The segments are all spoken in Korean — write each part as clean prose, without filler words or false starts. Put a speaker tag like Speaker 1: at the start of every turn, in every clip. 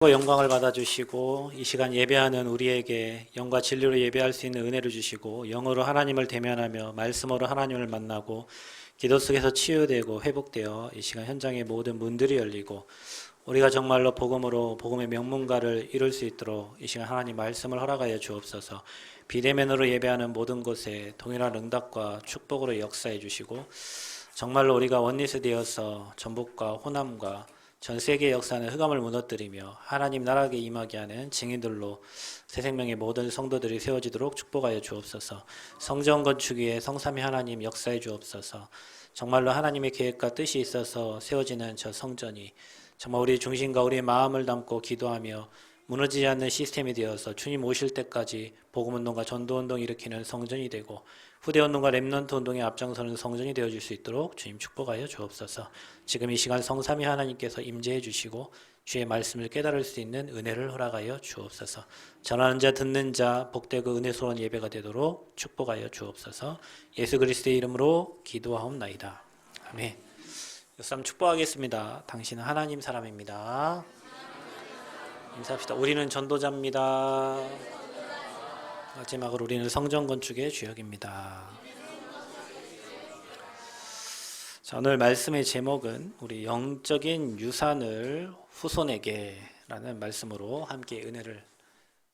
Speaker 1: 영광을 받아주시고 이 시간 예배하는 우리에게 영과 진리로 예배할 수 있는 은혜를 주시고 영으로 하나님을 대면하며 말씀으로 하나님을 만나고 기도 속에서 치유되고 회복되어 이 시간 현장의 모든 문들이 열리고 우리가 정말로 복음으로 복음의 명문가를 이룰 수 있도록 이 시간 하나님 말씀을 허락하여 주옵소서. 비대면으로 예배하는 모든 곳에 동일한 응답과 축복으로 역사해 주시고 정말로 우리가 원리스 되어서 전복과 호남과 전 세계 역사는 흑암을 무너뜨리며 하나님 나라에 임하게 하는 증인들로 새 생명의 모든 성도들이 세워지도록 축복하여 주옵소서. 성전 건축 위에 성삼위 하나님 역사해 주옵소서. 정말로 하나님의 계획과 뜻이 있어서 세워지는 저 성전이 정말 우리 중심과 우리의 마음을 담고 기도하며 무너지지 않는 시스템이 되어서 주님 오실 때까지 복음운동과 전도운동 일으키는 성전이 되고 후대운동과 렘넌트 운동에 앞장서는 성전이 되어줄 수 있도록 주님 축복하여 주옵소서. 지금 이 시간 성삼위 하나님께서 임재해 주시고 주의 말씀을 깨달을 수 있는 은혜를 허락하여 주옵소서. 전하는 자 듣는 자 복되고 은혜스러운 예배가 되도록 축복하여 주옵소서. 예수 그리스도의 이름으로 기도하옵나이다. 아멘. 역삼 축복하겠습니다. 당신은 하나님 사람입니다. 인사합시다. 우리는 전도자입니다. 마지막으로 우리는 성전 건축의 주역입니다. 자, 오늘 말씀의 제목은 우리 영적인 유산을 후손에게 라는 말씀으로 함께 은혜를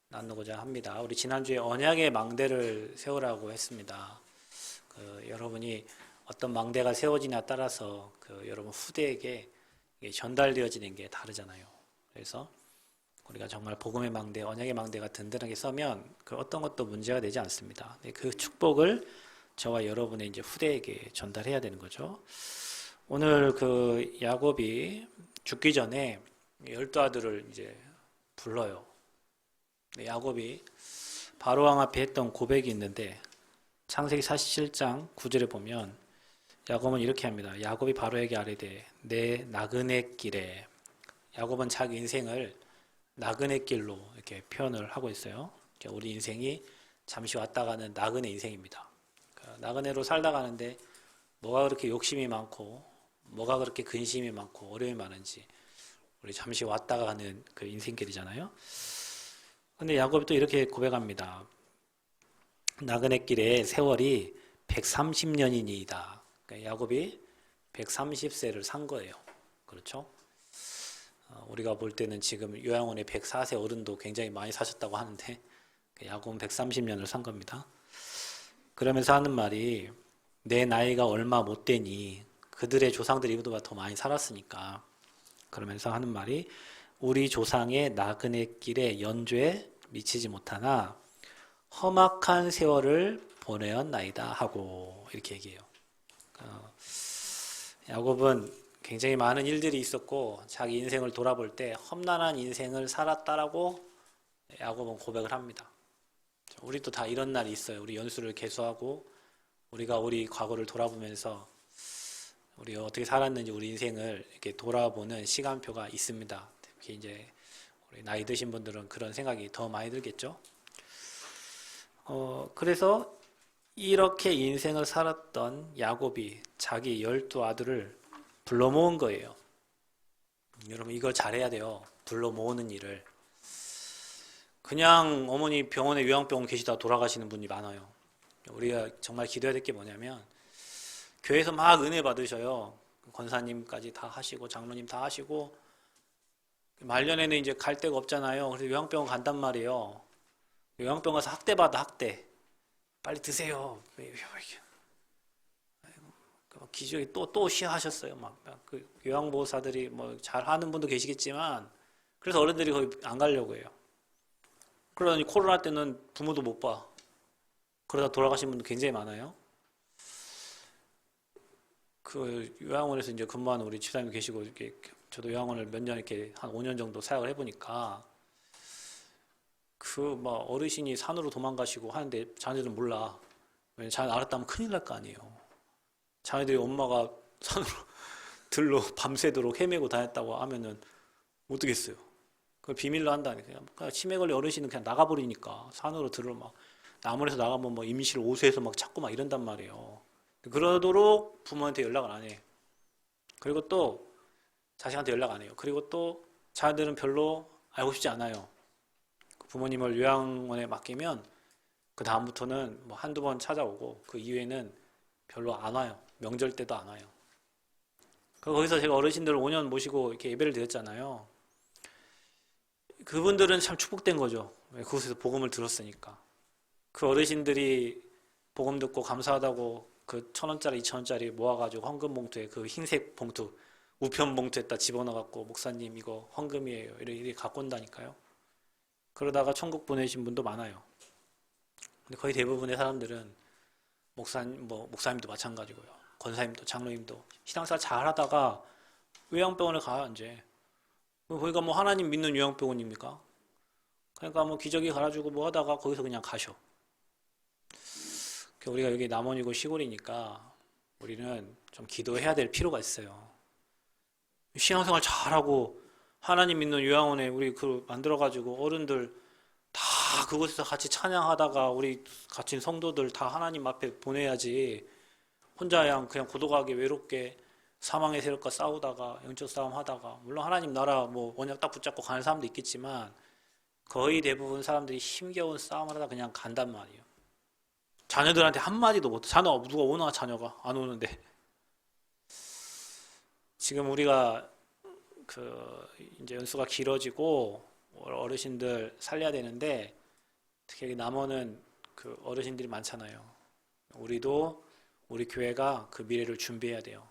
Speaker 1: 나누고자 합니다. 우리 지난주에 언약의 망대를 세우라고 했습니다. 여러분이 어떤 망대가 세워지냐에 따라서 여러분 후대에게 전달되어지는 게 다르잖아요. 그래서 우리가 정말 복음의 망대, 언약의 망대가 든든하게 서면 그 어떤 것도 문제가 되지 않습니다. 그 축복을 저와 여러분의 이제 후대에게 전달해야 되는 거죠. 오늘 야곱이 죽기 전에 12 아들을 이제 불러요. 야곱이 바로왕 앞에 했던 고백이 있는데 창세기 47장 9절에 보면 야곱은 이렇게 합니다. 야곱이 바로에게 아뢰되 내 나그네 길에, 야곱은 자기 인생을 나그네 길로 이렇게 표현을 하고 있어요. 우리 인생이 잠시 왔다 가는 나그네 인생입니다. 나그네로 살다 가는데 뭐가 그렇게 욕심이 많고 뭐가 그렇게 근심이 많고 어려움이 많은지 우리 잠시 왔다 가는 그 인생길이잖아요. 근데 야곱이 또 이렇게 고백합니다. 나그네 길의 세월이 130년이니이다. 그러니까 야곱이 130세를 산 거예요. 그렇죠? 우리가 볼 때는 지금 요양원의 104세 어른도 굉장히 많이 사셨다고 하는데 야곱은 130년을 산 겁니다. 그러면서 하는 말이 내 나이가 얼마 못 되니 그들의 조상들이 이보다 더 많이 살았으니까, 그러면서 하는 말이 우리 조상의 나그네 길에 연조에 미치지 못하나 험악한 세월을 보내었나이다 하고 이렇게 얘기해요. 야곱은 굉장히 많은 일들이 있었고 자기 인생을 돌아볼 때 험난한 인생을 살았다라고 야곱은 고백을 합니다. 우리도 다 이런 날이 있어요. 우리 연수를 개수하고 우리가 우리 과거를 돌아보면서 우리가 어떻게 살았는지 우리 인생을 이렇게 돌아보는 시간표가 있습니다. 특히 이제 우리 나이 드신 분들은 그런 생각이 더 많이 들겠죠. 그래서 이렇게 인생을 살았던 야곱이 자기 12 아들을 불러 모은 거예요. 여러분 이걸 잘해야 돼요. 불러 모으는 일을. 그냥 어머니 병원에 요양병원 계시다 돌아가시는 분이 많아요. 우리가 정말 기도해야 될 게 뭐냐면 교회에서 막 은혜 받으셔요. 권사님까지 다 하시고 장로님 다 하시고 말년에는 이제 갈 데가 없잖아요. 그래서 요양병원 간단 말이에요. 요양병원 가서 학대받아 학대. 빨리 드세요. 기적이 또 시하셨어요. 그 요양보호사들이 뭐 잘하는 분도 계시겠지만 그래서 어른들이 거의 안 가려고 해요. 그러더니 코로나 때는 부모도 못 봐. 그러다 돌아가신 분도 굉장히 많아요. 그 요양원에서 이제 근무하는 우리 집사님 계시고 이렇게 저도 요양원을 몇 년 이렇게 한 5년 정도 사역을 해보니까 막 어르신이 산으로 도망가시고 하는데 자녀들은 몰라. 왜냐면 자녀 알았다면 큰일 날 거 아니에요. 자녀들이 엄마가 산으로 들로 밤새도록 헤매고 다녔다고 하면은 어떻겠어요. 그걸 비밀로 한다니까. 그냥 치매 걸린 어르신은 그냥 나가버리니까 산으로 들로 막 나무에서 나가면 뭐 임실 오수에서 막 찾고 막 이런단 말이에요. 그러도록 부모한테 연락을 안 해. 그리고 또 자식한테 연락 안 해요. 그리고 또 자녀들은 별로 알고 싶지 않아요. 부모님을 요양원에 맡기면 그 다음부터는 뭐 한두 번 찾아오고 그 이후에는 별로 안 와요. 명절 때도 안 와요. 거기서 제가 어르신들 5년 모시고 이렇게 예배를 드렸잖아요. 그분들은 참 축복된 거죠. 그곳에서 복음을 들었으니까. 그 어르신들이 복음 듣고 감사하다고 그 1,000원짜리, 2,000원짜리 모아가지고 헌금 봉투에 그 흰색 봉투, 우편 봉투에다 집어넣어갖고 목사님 이거 헌금이에요. 이렇게 갖고 온다니까요. 그러다가 천국 보내신 분도 많아요. 근데 거의 대부분의 사람들은 목사님도 마찬가지고요. 권사님도 장로님도 신앙생활 잘 하다가 요양병원에 가 이제. 거기가 뭐 하나님 믿는 요양병원입니까? 그러니까 뭐 기저귀 갈아주고 뭐 하다가 거기서 그냥 가셔. 우리가 여기 남원이고 시골이니까 우리는 좀 기도해야 될 필요가 있어요. 신앙생활 잘하고 하나님 믿는 요양원에 우리 그 만들어가지고 어른들 다 그곳에서 같이 찬양하다가 우리 갇힌 성도들 다 하나님 앞에 보내야지. 혼자 그냥 고독하게 외롭게 사망의 세력과 싸우다가 영적 싸움 하다가, 물론 하나님 나라 뭐 언약 딱 붙잡고 가는 사람도 있겠지만 거의 대부분 사람들이 힘겨운 싸움을 하다 그냥 간단 말이에요. 자녀들한테 한마디도 못. 누가 오나 자녀가 안 오는데. 지금 우리가 이제 연수가 길어지고 어르신들 살려야 되는데, 특히 여기 남원은 그 어르신들이 많잖아요. 우리도 우리 교회가 그 미래를 준비해야 돼요.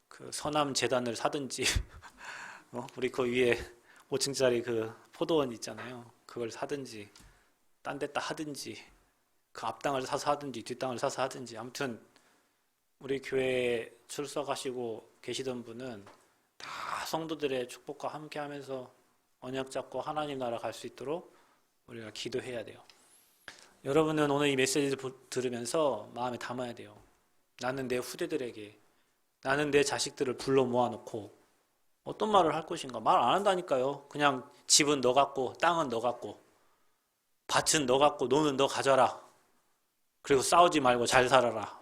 Speaker 1: 그 서남 재단을 사든지 우리 그 위에 5층짜리 그 포도원 있잖아요. 그걸 사든지 딴 데다 하든지 그 앞땅을 사서 하든지 뒷땅을 사서 하든지, 아무튼 우리 교회에 출석하시고 계시던 분은 다 성도들의 축복과 함께 하면서 언약 잡고 하나님 나라 갈 수 있도록 우리가 기도해야 돼요. 여러분은 오늘 이 메시지를 들으면서 마음에 담아야 돼요. 나는 내 후대들에게, 나는 내 자식들을 불러 모아놓고 어떤 말을 할 것인가. 말 안 한다니까요. 그냥 집은 너 갖고, 땅은 너 갖고, 밭은 너 갖고, 노는 너 가져라. 그리고 싸우지 말고 잘 살아라.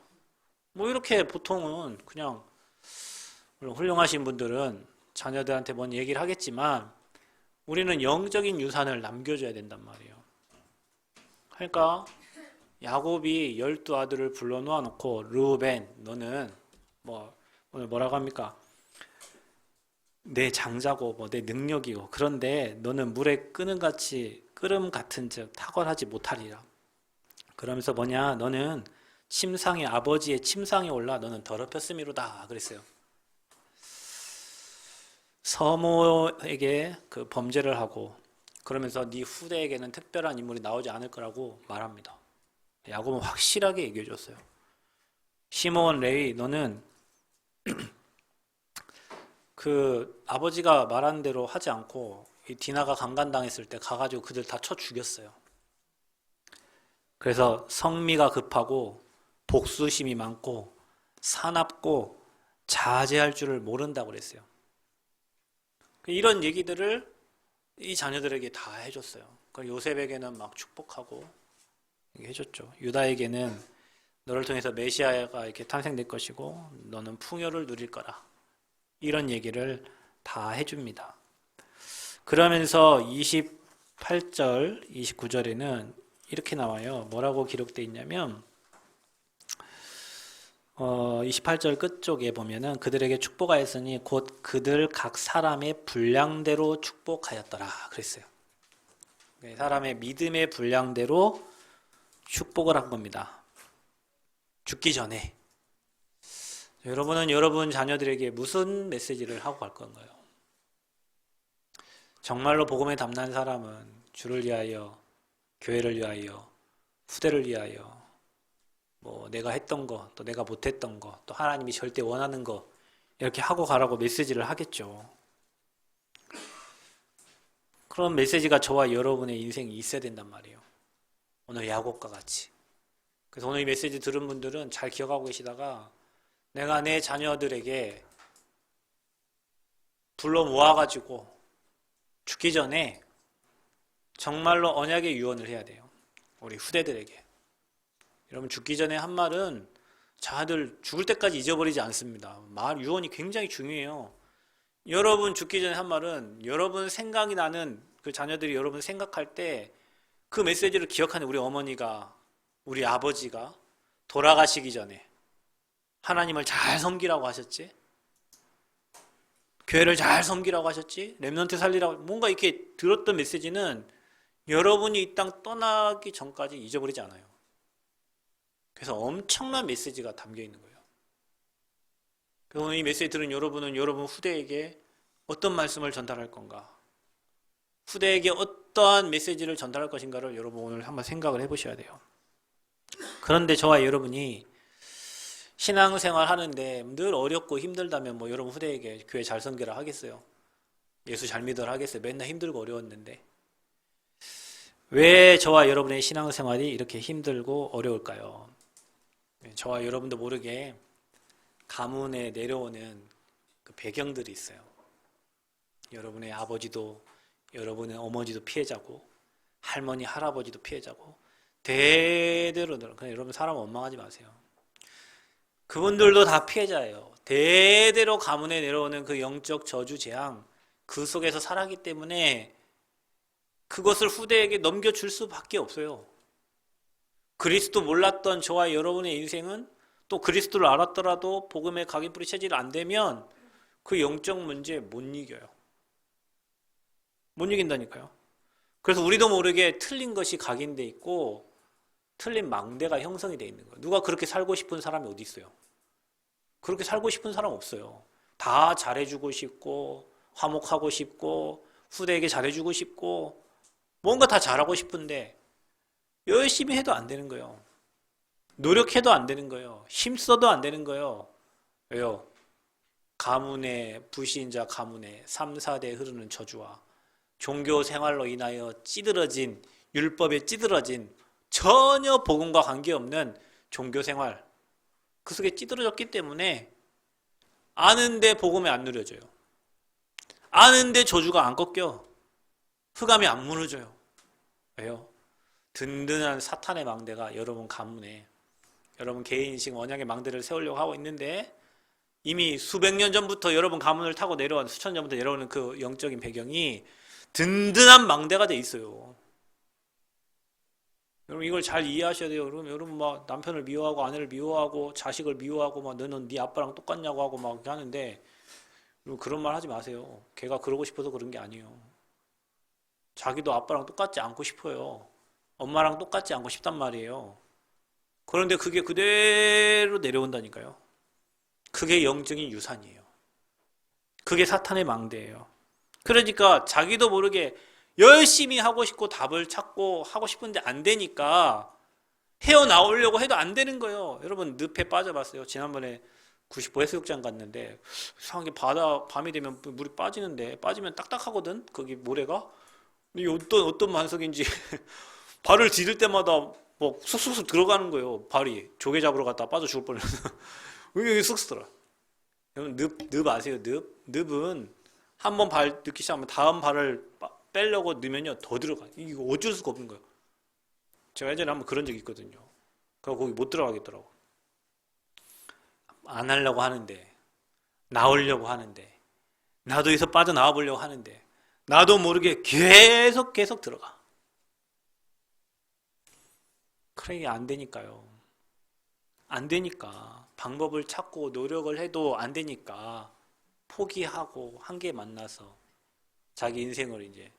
Speaker 1: 뭐 이렇게 보통은 그냥, 물론 훌륭하신 분들은 자녀들한테 뭔 얘기를 하겠지만 우리는 영적인 유산을 남겨줘야 된단 말이에요. 그러니까 야곱이 12아들을 불러 놓아놓고, 르우벤 너는 오늘 뭐라고 합니까? 내 장자고 내 능력이고, 그런데 너는 물에 끓음 같은 즉 탁월하지 못하리라. 그러면서 너는 침상에, 아버지의 침상에 올라 너는 더럽혔음이로다 그랬어요. 서모에게 그 범죄를 하고, 그러면서 네 후대에게는 특별한 인물이 나오지 않을 거라고 말합니다. 야곱은 확실하게 얘기해 줬어요. 시므온, 레위 너는 그 아버지가 말한 대로 하지 않고 이 디나가 강간당했을 때 가가지고 그들 다 쳐 죽였어요. 그래서 성미가 급하고 복수심이 많고 사납고 자제할 줄을 모른다고 그랬어요. 이런 얘기들을 이 자녀들에게 다 해줬어요. 요셉에게는 막 축복하고 해줬죠. 유다에게는 너를 통해서 메시아가 이렇게 탄생될 것이고 너는 풍요를 누릴 거라. 이런 얘기를 다 해줍니다. 그러면서 28절, 29절에는 이렇게 나와요. 뭐라고 기록되어 있냐면 28절 끝쪽에 보면은 그들에게 축복하였으니 곧 그들 각 사람의 분량대로 축복하였더라 그랬어요. 사람의 믿음의 분량대로 축복을 한 겁니다. 죽기 전에. 여러분은 여러분 자녀들에게 무슨 메시지를 하고 갈 건가요? 정말로 복음에 담난 사람은 주를 위하여, 교회를 위하여, 후대를 위하여, 내가 했던 거, 또 내가 못했던 거, 또 하나님이 절대 원하는 거, 이렇게 하고 가라고 메시지를 하겠죠. 그런 메시지가 저와 여러분의 인생에 있어야 된단 말이에요. 오늘 야곱과 같이. 그래서 오늘 이 메시지 들은 분들은 잘 기억하고 계시다가, 내가 내 자녀들에게 불러 모아가지고 죽기 전에 정말로 언약의 유언을 해야 돼요. 우리 후대들에게. 여러분, 죽기 전에 한 말은 자들 죽을 때까지 잊어버리지 않습니다. 말 유언이 굉장히 중요해요. 여러분 죽기 전에 한 말은 여러분 생각이 나는 그 자녀들이 여러분 생각할 때 그 메시지를 기억하는 우리 어머니가 우리 아버지가 돌아가시기 전에 하나님을 잘 섬기라고 하셨지? 교회를 잘 섬기라고 하셨지? 렘넌트 살리라고 뭔가 이렇게 들었던 메시지는 여러분이 이 땅 떠나기 전까지 잊어버리지 않아요. 그래서 엄청난 메시지가 담겨 있는 거예요. 그래서 오늘 이 메시지 들은 여러분은 여러분 후대에게 어떤 말씀을 전달할 건가? 후대에게 어떠한 메시지를 전달할 것인가를 여러분 오늘 한번 생각을 해보셔야 돼요. 그런데 저와 여러분이 신앙생활 하는데 늘 어렵고 힘들다면 뭐 여러분 후대에게 교회 잘 섬기라 하겠어요? 예수 잘 믿으라 하겠어요? 맨날 힘들고 어려웠는데 왜 저와 여러분의 신앙생활이 이렇게 힘들고 어려울까요? 저와 여러분도 모르게 가문에 내려오는 그 배경들이 있어요. 여러분의 아버지도 여러분의 어머니도 피해자고 할머니 할아버지도 피해자고 대대로 그냥 여러분 사람 원망하지 마세요. 그분들도 다 피해자예요. 대대로 가문에 내려오는 그 영적 저주 재앙 그 속에서 살았기 때문에 그것을 후대에게 넘겨줄 수밖에 없어요. 그리스도 몰랐던 저와 여러분의 인생은 또 그리스도를 알았더라도 복음의 각인뿌리 체질이 안 되면 그 영적 문제 못 이겨요. 못 이긴다니까요. 그래서 우리도 모르게 틀린 것이 각인돼 있고 틀린 망대가 형성이 돼 있는 거예요. 누가 그렇게 살고 싶은 사람이 어디 있어요? 그렇게 살고 싶은 사람 없어요. 다 잘해주고 싶고 화목하고 싶고 후대에게 잘해주고 싶고 뭔가 다 잘하고 싶은데 열심히 해도 안 되는 거예요. 노력해도 안 되는 거예요. 힘써도 안 되는 거예요. 왜요? 가문의 불신자 가문의 3, 4대 흐르는 저주와 종교 생활로 인하여 찌들어진 율법에 찌들어진 전혀 복음과 관계없는 종교 생활 그 속에 찌들어졌기 때문에 아는데 복음이 안 누려져요. 아는데 저주가 안 꺾여. 흑암이 안 무너져요. 왜요? 든든한 사탄의 망대가 여러분 가문에 여러분 개인식 언약의 망대를 세우려고 하고 있는데 이미 수백 년 전부터 여러분 가문을 타고 내려온 수천 년부터 내려오는 그 영적인 배경이 든든한 망대가 돼 있어요. 여러분 이걸 잘 이해하셔야 돼요. 여러분 막 남편을 미워하고 아내를 미워하고 자식을 미워하고 막 너는 네 아빠랑 똑같냐고 하고 막 이렇게 하는데 그런 말 하지 마세요. 걔가 그러고 싶어서 그런 게 아니에요. 자기도 아빠랑 똑같지 않고 싶어요. 엄마랑 똑같지 않고 싶단 말이에요. 그런데 그게 그대로 내려온다니까요. 그게 영적인 유산이에요. 그게 사탄의 망대예요. 그러니까 자기도 모르게 열심히 하고 싶고 답을 찾고 하고 싶은데 안 되니까 헤어나오려고 해도 안 되는 거예요. 여러분 늪에 빠져봤어요? 지난번에 90호 해수욕장 갔는데 이상하게 밤이 되면 물이 빠지는데 빠지면 딱딱하거든? 거기 모래가? 근데 어떤 만석인지 발을 디딜 때마다 뭐 쑥쑥쑥 들어가는 거예요. 발이 조개 잡으러 갔다 빠져 죽을 뻔했어. 여기 쑥쑥 들어. 여러분 늪 아세요? 늪은 한 번 발 넣기 시작하면 다음 발을 빼려고 넣으면요 더 들어가. 이거 어쩔 수가 없는 거예요. 제가 예전에 한번 그런 적이 있거든요. 그래서 거기 못 들어가겠더라고. 안 하려고 하는데 나오려고 하는데 나도 여기서 빠져나와 보려고 하는데 나도 모르게 계속 들어가. 그러니 안 되니까요. 안 되니까 방법을 찾고 노력을 해도 안 되니까 포기하고 한계에 만나서 자기 인생을 이제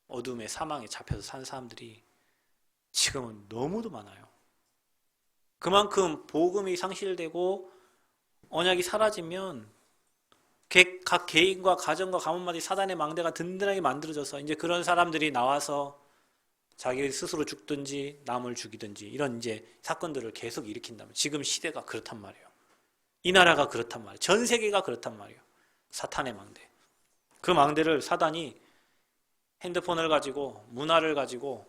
Speaker 1: 어둠의 사망에 잡혀서 산 사람들이 지금은 너무도 많아요. 그만큼 복음이 상실되고 언약이 사라지면 각 개인과 가정과 가문마다 사단의 망대가 든든하게 만들어져서 이제 그런 사람들이 나와서 자기 스스로 죽든지 남을 죽이든지 이런 이제 사건들을 계속 일으킨다면 지금 시대가 그렇단 말이에요. 이 나라가 그렇단 말이에요. 전 세계가 그렇단 말이에요. 사탄의 망대. 그 망대를 사단이 핸드폰을 가지고 문화를 가지고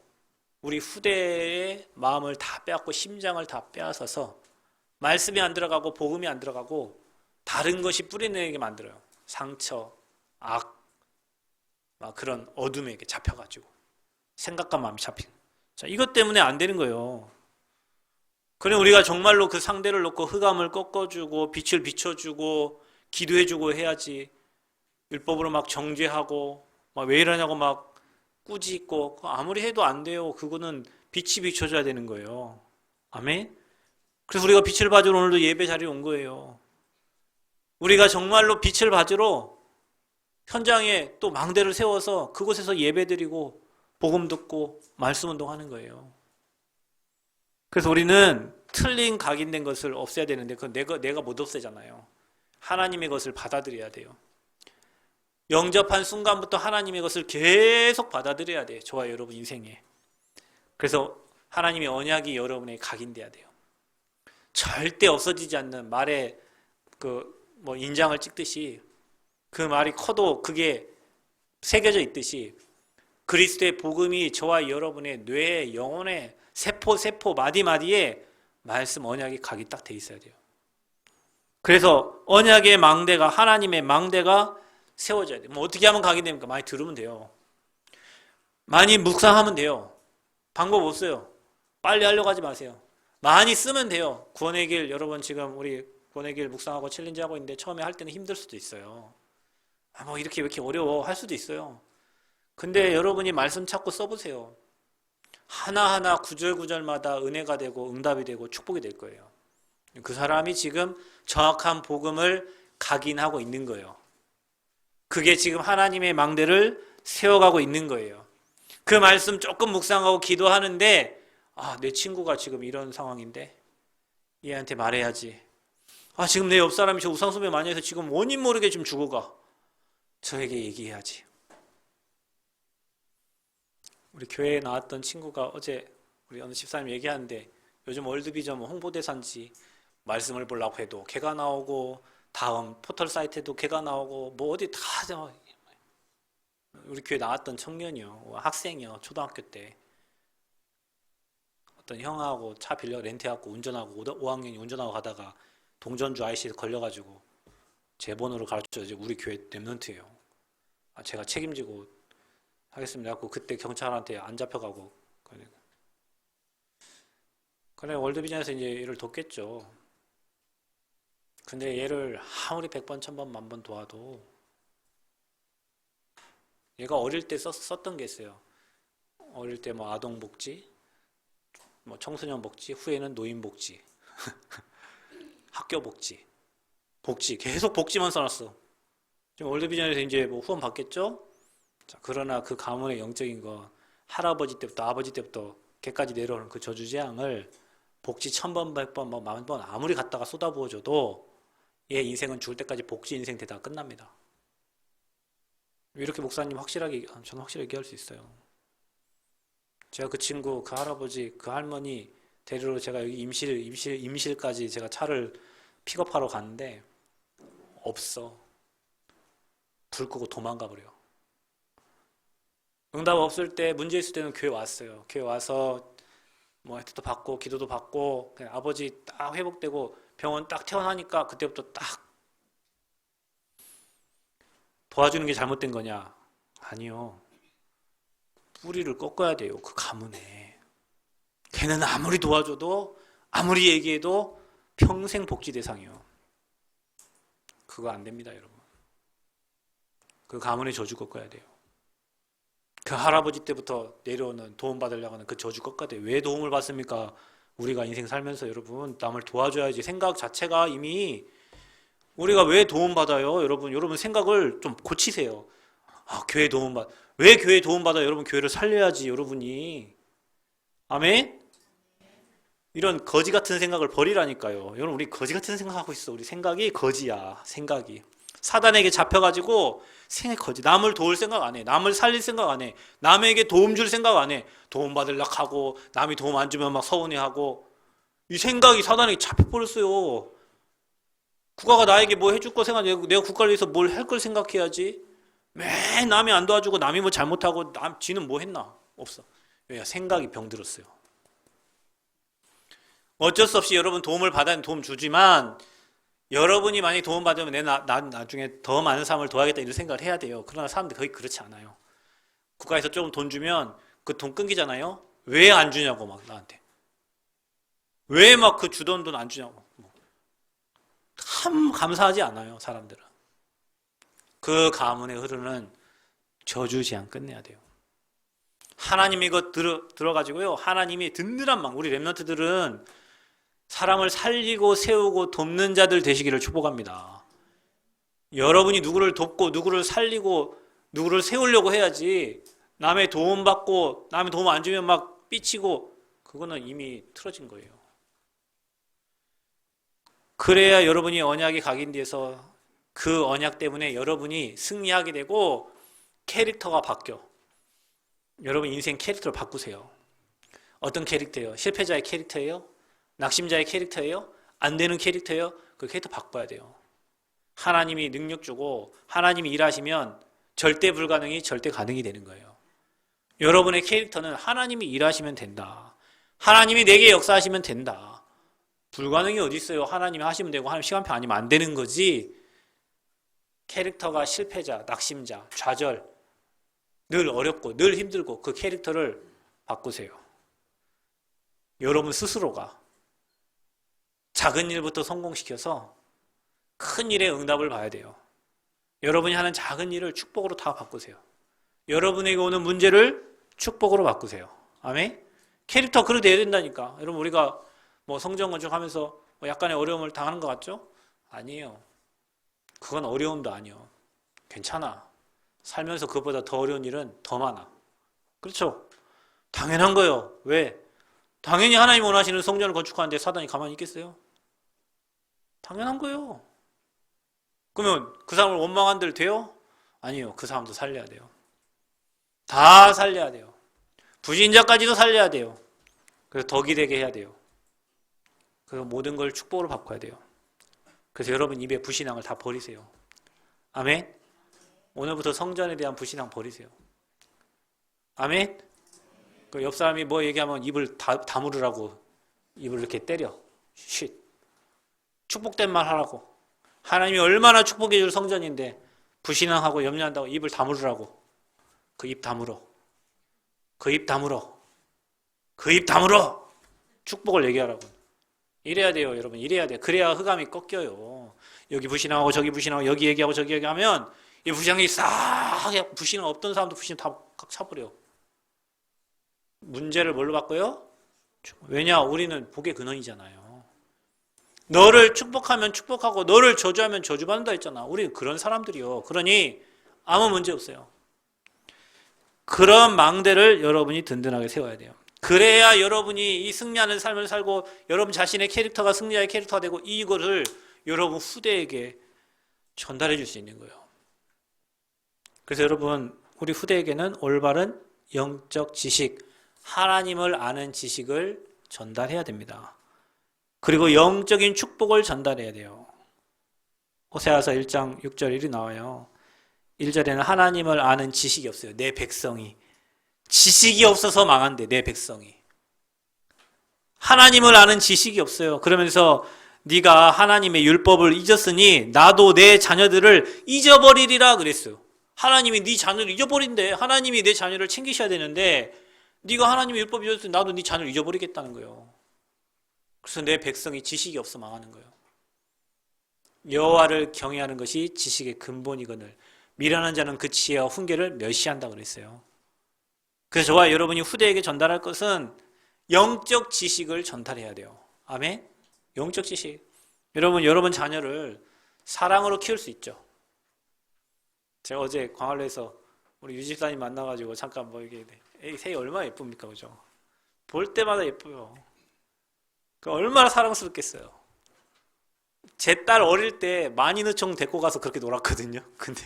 Speaker 1: 우리 후대의 마음을 다 빼앗고 심장을 다 빼앗아서 말씀이 안 들어가고 복음이 안 들어가고 다른 것이 뿌리내게 만들어요. 상처, 악, 막 그런 어둠에게 잡혀가지고 생각과 마음이 잡힌. 자, 이것 때문에 안 되는 거예요. 그래 우리가 정말로 그 상대를 놓고 흑암을 꺾어주고 빛을 비춰주고 기도해주고 해야지. 율법으로 막 정죄하고 막 왜 이러냐고 막 꾸짖고 아무리 해도 안 돼요. 그거는 빛이 비춰줘야 되는 거예요. 아멘. 그래서 우리가 빛을 받으러 오늘도 예배 자리에 온 거예요. 우리가 정말로 빛을 받으러 현장에 또 망대를 세워서 그곳에서 예배드리고 복음 듣고 말씀 운동하는 거예요. 그래서 우리는 틀린 각인된 것을 없애야 되는데 그건 내가 못 없애잖아요. 하나님의 것을 받아들여야 돼요. 영접한 순간부터 하나님의 것을 계속 받아들여야 돼요. 저와 여러분 인생에. 그래서 하나님의 언약이 여러분에게 각인돼야 돼요. 절대 없어지지 않는 말에 인장을 찍듯이 그 말이 커도 그게 새겨져 있듯이 그리스도의 복음이 저와 여러분의 뇌에 영혼에 세포 마디마디에 말씀 언약이 각이 딱 돼 있어야 돼요. 그래서 언약의 망대가 하나님의 망대가 세워져야 돼요. 뭐 어떻게 하면 각인됩니까? 많이 들으면 돼요. 많이 묵상하면 돼요. 방법 없어요. 빨리 하려고 하지 마세요. 많이 쓰면 돼요. 구원의 길 여러분 지금 우리 구원의 길 묵상하고 챌린지 하고 있는데 처음에 할 때는 힘들 수도 있어요. 뭐 이렇게 왜 이렇게 어려워 할 수도 있어요. 근데 여러분이 말씀 찾고 써보세요. 하나하나 구절구절마다 은혜가 되고 응답이 되고 축복이 될 거예요. 그 사람이 지금 정확한 복음을 각인하고 있는 거예요. 그게 지금 하나님의 망대를 세워가고 있는 거예요. 그 말씀 조금 묵상하고 기도하는데 내 친구가 지금 이런 상황인데 얘한테 말해야지. 지금 내 옆 사람이 저 우상숭배 많이 해서 지금 원인 모르게 좀 죽어가. 저에게 얘기해야지. 우리 교회에 나왔던 친구가 어제 우리 어느 집사님 얘기하는데 요즘 월드비전 홍보대사인지 말씀을 보려고 해도 걔가 나오고 다음 포털 사이트에도 걔가 나오고 뭐 어디 다 우리 교회 나왔던 청년이요. 학생이요. 초등학교 때 어떤 형하고 차 빌려 렌트해갖고 운전하고 5학년이 운전하고 가다가 동전주 아이씨에 걸려가지고 제 번호를 가르쳐서 우리 교회 랩런트예요. 제가 책임지고 하겠습니다. 그래서 그때 경찰한테 안 잡혀가고 그래 월드비전에서 이제 얘를 돕겠죠. 근데 얘를 아무리 100번, 1000번, 10,000번 도와도 얘가 어릴 때 썼던 게 있어요. 어릴 때 뭐 아동복지, 뭐 청소년복지, 후에는 노인복지, 학교복지, 복지 계속 복지만 써놨어. 지금 월드비전에서 이제 뭐 후원 받겠죠? 자, 그러나 그 가문의 영적인 거 할아버지 때부터 아버지 때부터 걔까지 내려오는 그 저주재앙을 복지 1000번, 100번, 뭐 10,000번 아무리 갖다가 쏟아부어줘도 얘 인생은 죽을 때까지 복지 인생 되다가 끝납니다. 이렇게 목사님 저는 확실하게 얘기할 수 있어요. 제가 그 친구, 그 할아버지, 그 할머니 데리러 제가 여기 임실까지 제가 차를 픽업하러 갔는데 없어. 불 끄고 도망가 버려. 응답 없을 때 문제 있을 때는 교회 왔어요. 교회 와서 뭐 혜택도 받고 기도도 받고 그냥 아버지 딱 회복되고 병원 딱 퇴원하니까 그때부터 딱 도와주는 게 잘못된 거냐? 아니요. 뿌리를 꺾어야 돼요. 그 가문에. 걔는 아무리 도와줘도 아무리 얘기해도 평생 복지 대상이요. 그거 안 됩니다, 여러분. 그 가문의 저주 꺾어야 돼요. 그 할아버지 때부터 내려오는 도움 받으려고 하는 그 저주 꺾어야 돼요. 왜 도움을 받습니까? 우리가 인생 살면서 여러분 남을 도와줘야지. 생각 자체가 이미 우리가 왜 도움받아요? 여러분 생각을 좀 고치세요. 교회 도움받. 왜 교회 도움받아요? 여러분 교회를 살려야지 여러분이. 아멘? 이런 거지 같은 생각을 버리라니까요. 여러분 우리 거지 같은 생각하고 있어. 우리 생각이 거지야. 생각이. 사단에게 잡혀가지고 생각 거지. 남을 도울 생각 안 해. 남을 살릴 생각 안 해. 남에게 도움 줄 생각 안 해. 도움 받으려고 하고 남이 도움 안 주면 막 서운해하고 이 생각이 사단에게 잡혀버렸어요. 국가가 나에게 뭐 해줄 거 생각해. 내가 국가를 위해서 뭘 할 걸 생각해야지. 매 남이 안 도와주고 남이 뭐 잘못하고 지는 뭐 했나? 없어. 왜? 생각이 병들었어요. 어쩔 수 없이 여러분 도움을 받아야 도움 주지만 여러분이 많이 도움 받으면 난 나중에 더 많은 사람을 도와야겠다 이런 생각을 해야 돼요. 그러나 사람들이 거의 그렇지 않아요. 국가에서 조금 돈 주면 그 돈 끊기잖아요. 왜 안 주냐고 막 나한테. 왜 막 그 주던 돈 안 주냐고. 참 감사하지 않아요, 사람들은. 그 가문에 흐르는 저주 재앙 끝내야 돼요. 하나님이 이거 들어가지고요. 하나님이 든든한 우리 렘넌트들은 사람을 살리고 세우고 돕는 자들 되시기를 축복합니다. 여러분이 누구를 돕고 누구를 살리고 누구를 세우려고 해야지 남의 도움 받고 남의 도움 안 주면 막 삐치고 그거는 이미 틀어진 거예요. 그래야 여러분이 언약이 각인돼서 그 언약 때문에 여러분이 승리하게 되고 캐릭터가 바뀌어. 여러분 인생 캐릭터를 바꾸세요. 어떤 캐릭터예요? 실패자의 캐릭터예요? 낙심자의 캐릭터예요? 안 되는 캐릭터예요? 그 캐릭터 바꿔야 돼요. 하나님이 능력 주고 하나님이 일하시면 절대 불가능이 절대 가능이 되는 거예요. 여러분의 캐릭터는 하나님이 일하시면 된다. 하나님이 내게 역사하시면 된다. 불가능이 어디 있어요? 하나님이 하시면 되고 하나님 시간표 아니면 안 되는 거지. 캐릭터가 실패자, 낙심자, 좌절, 늘 어렵고 늘 힘들고 그 캐릭터를 바꾸세요. 여러분 스스로가 작은 일부터 성공시켜서 큰 일의 응답을 봐야 돼요. 여러분이 하는 작은 일을 축복으로 다 바꾸세요. 여러분에게 오는 문제를 축복으로 바꾸세요. 아멘? 캐릭터 그렇게 돼야 된다니까. 여러분 우리가 뭐 성전 건축하면서 뭐 약간의 어려움을 당하는 것 같죠? 아니에요. 그건 어려움도 아니에요. 괜찮아. 살면서 그것보다 더 어려운 일은 더 많아. 그렇죠? 당연한 거예요. 왜? 당연히 하나님 원하시는 성전을 건축하는데 사단이 가만히 있겠어요? 당연한 거예요. 그러면 그 사람을 원망한 대로 돼요? 아니요. 그 사람도 살려야 돼요. 다 살려야 돼요. 부신자까지도 살려야 돼요. 그래서 덕이 되게 해야 돼요. 그래서 모든 걸 축복으로 바꿔야 돼요. 그래서 여러분 입에 부신앙을 다 버리세요. 아멘? 오늘부터 성전에 대한 부신앙 버리세요. 아멘? 그 옆 사람이 뭐 얘기하면 입을 다물으라고 입을 이렇게 때려. 쉿. 축복된 말 하라고. 하나님이 얼마나 축복해 줄 성전인데 부신앙하고 염려한다고 입을 다물으라고. 그 입 다물어. 그 입 다물어. 그 입 다물어. 축복을 얘기하라고. 이래야 돼요, 여러분. 이래야 돼. 그래야 흑암이 꺾여요. 여기 부신하고 저기 부신하고 여기 얘기하고 저기 얘기하면 이 부신이 싹 부신은 없던 사람도 부신 다 차버려. 문제를 뭘로 바꿔요? 왜냐? 우리는 복의 근원이잖아요. 너를 축복하면 축복하고 너를 저주하면 저주받는다 했잖아. 우리는 그런 사람들이요. 그러니 아무 문제 없어요. 그런 망대를 여러분이 든든하게 세워야 돼요. 그래야 여러분이 이 승리하는 삶을 살고 여러분 자신의 캐릭터가 승리자의 캐릭터가 되고 이거를 여러분 후대에게 전달해 줄 수 있는 거예요. 그래서 여러분 우리 후대에게는 올바른 영적 지식, 하나님을 아는 지식을 전달해야 됩니다. 그리고 영적인 축복을 전달해야 돼요. 호세아서 1장 6절 1이 나와요. 1절에는 하나님을 아는 지식이 없어요. 내 백성이. 지식이 없어서 망한대, 내 백성이. 하나님을 아는 지식이 없어요. 그러면서 네가 하나님의 율법을 잊었으니 나도 내 자녀들을 잊어버리리라 그랬어요. 하나님이 네 자녀를 잊어버린대. 하나님이 내 자녀를 챙기셔야 되는데 네가 하나님의 율법을 잊었으니 나도 네 자녀를 잊어버리겠다는 거예요. 그래서 내 백성이 지식이 없어 망하는 거예요. 여호와를 경외하는 것이 지식의 근본이거늘 미련한 자는 그 지혜와 훈계를 멸시한다 그랬어요. 그래서 저와 여러분이 후대에게 전달할 것은 영적 지식을 전달해야 돼요. 아멘? 영적 지식. 여러분 자녀를 사랑으로 키울 수 있죠. 제가 어제 광활리에서 우리 유집사님 만나가지고 잠깐 뭐 이게 새이 얼마나 예쁩니까, 그죠? 볼 때마다 예뻐요. 얼마나 사랑스럽겠어요. 제 딸 어릴 때 만인의총 데리고 가서 그렇게 놀았거든요. 근데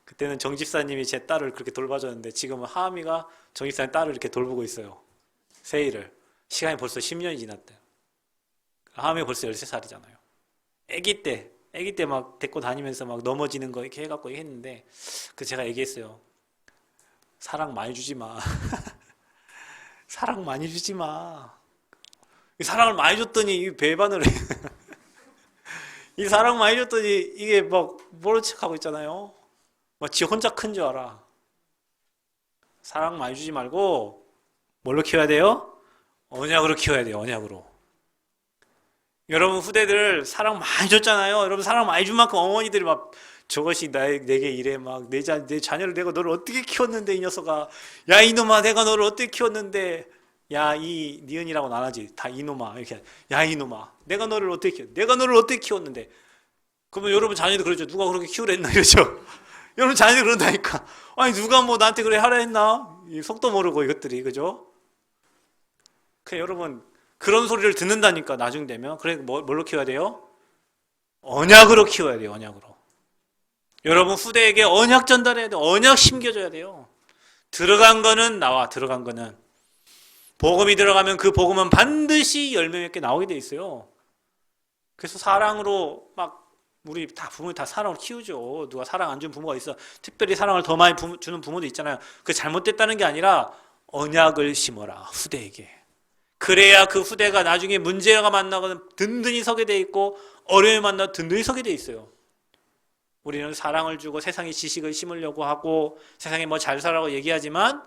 Speaker 1: 그때는 정 집사님이 제 딸을 그렇게 돌봐줬는데 지금은 하미가 정 집사님 딸을 이렇게 돌보고 있어요. 세이를. 시간이 벌써 10년이 지났대요. 하미가 벌써 13살이잖아요. 아기 때 막 데리고 다니면서 막 넘어지는 거 이렇게 해갖고 했는데 그 제가 얘기했어요. 사랑 많이 주지 마. 사랑 많이 주지 마. 사랑을 많이 줬더니 배반을 해. 이 사랑 많이 줬더니 이게 막 모른 척하고 있잖아요. 막 지 혼자 큰 줄 알아. 사랑 많이 주지 말고 뭘로 키워야 돼요? 언약으로 키워야 돼요. 언약으로. 여러분 후대들 사랑 많이 줬잖아요. 여러분 사랑 많이 준 만큼 어머니들이 막 저것이 내게 이래. 막 내 자녀를 내가 너를 어떻게 키웠는데 이 녀석아. 야 이놈아 내가 너를 어떻게 키웠는데. 야 이 니은이라고는 안 하지. 다 이놈아 이렇게. 야 이놈아 내가 너를 어떻게 키웠는데. 그러면 여러분 자녀도 그러죠. 누가 그렇게 키우랬나 이러죠. 여러분 자녀도 그런다니까. 아니 누가 뭐 나한테 그래 하라 했나. 속도 모르고 이것들이 그죠. 그 여러분 그런 소리를 듣는다니까 나중 되면. 그래 뭘로 키워야 돼요? 언약으로 키워야 돼요. 언약으로. 여러분 후대에게 언약 전달해야 돼요. 언약 심겨줘야 돼요. 들어간 거는 나와. 들어간 거는 복음이 들어가면 그 복음은 반드시 열매 맺게 나오게 돼 있어요. 그래서 사랑으로 막 우리 다 부모님 다 사랑으로 키우죠. 누가 사랑 안 주는 부모가 있어. 특별히 사랑을 더 많이 주는 부모도 있잖아요. 그 잘못됐다는 게 아니라 언약을 심어라 후대에게. 그래야 그 후대가 나중에 문제가 만나거나 든든히 서게 돼 있고 어려움이 만나 든든히 서게 돼 있어요. 우리는 사랑을 주고 세상에 지식을 심으려고 하고 세상에 뭐 잘 살라고 얘기하지만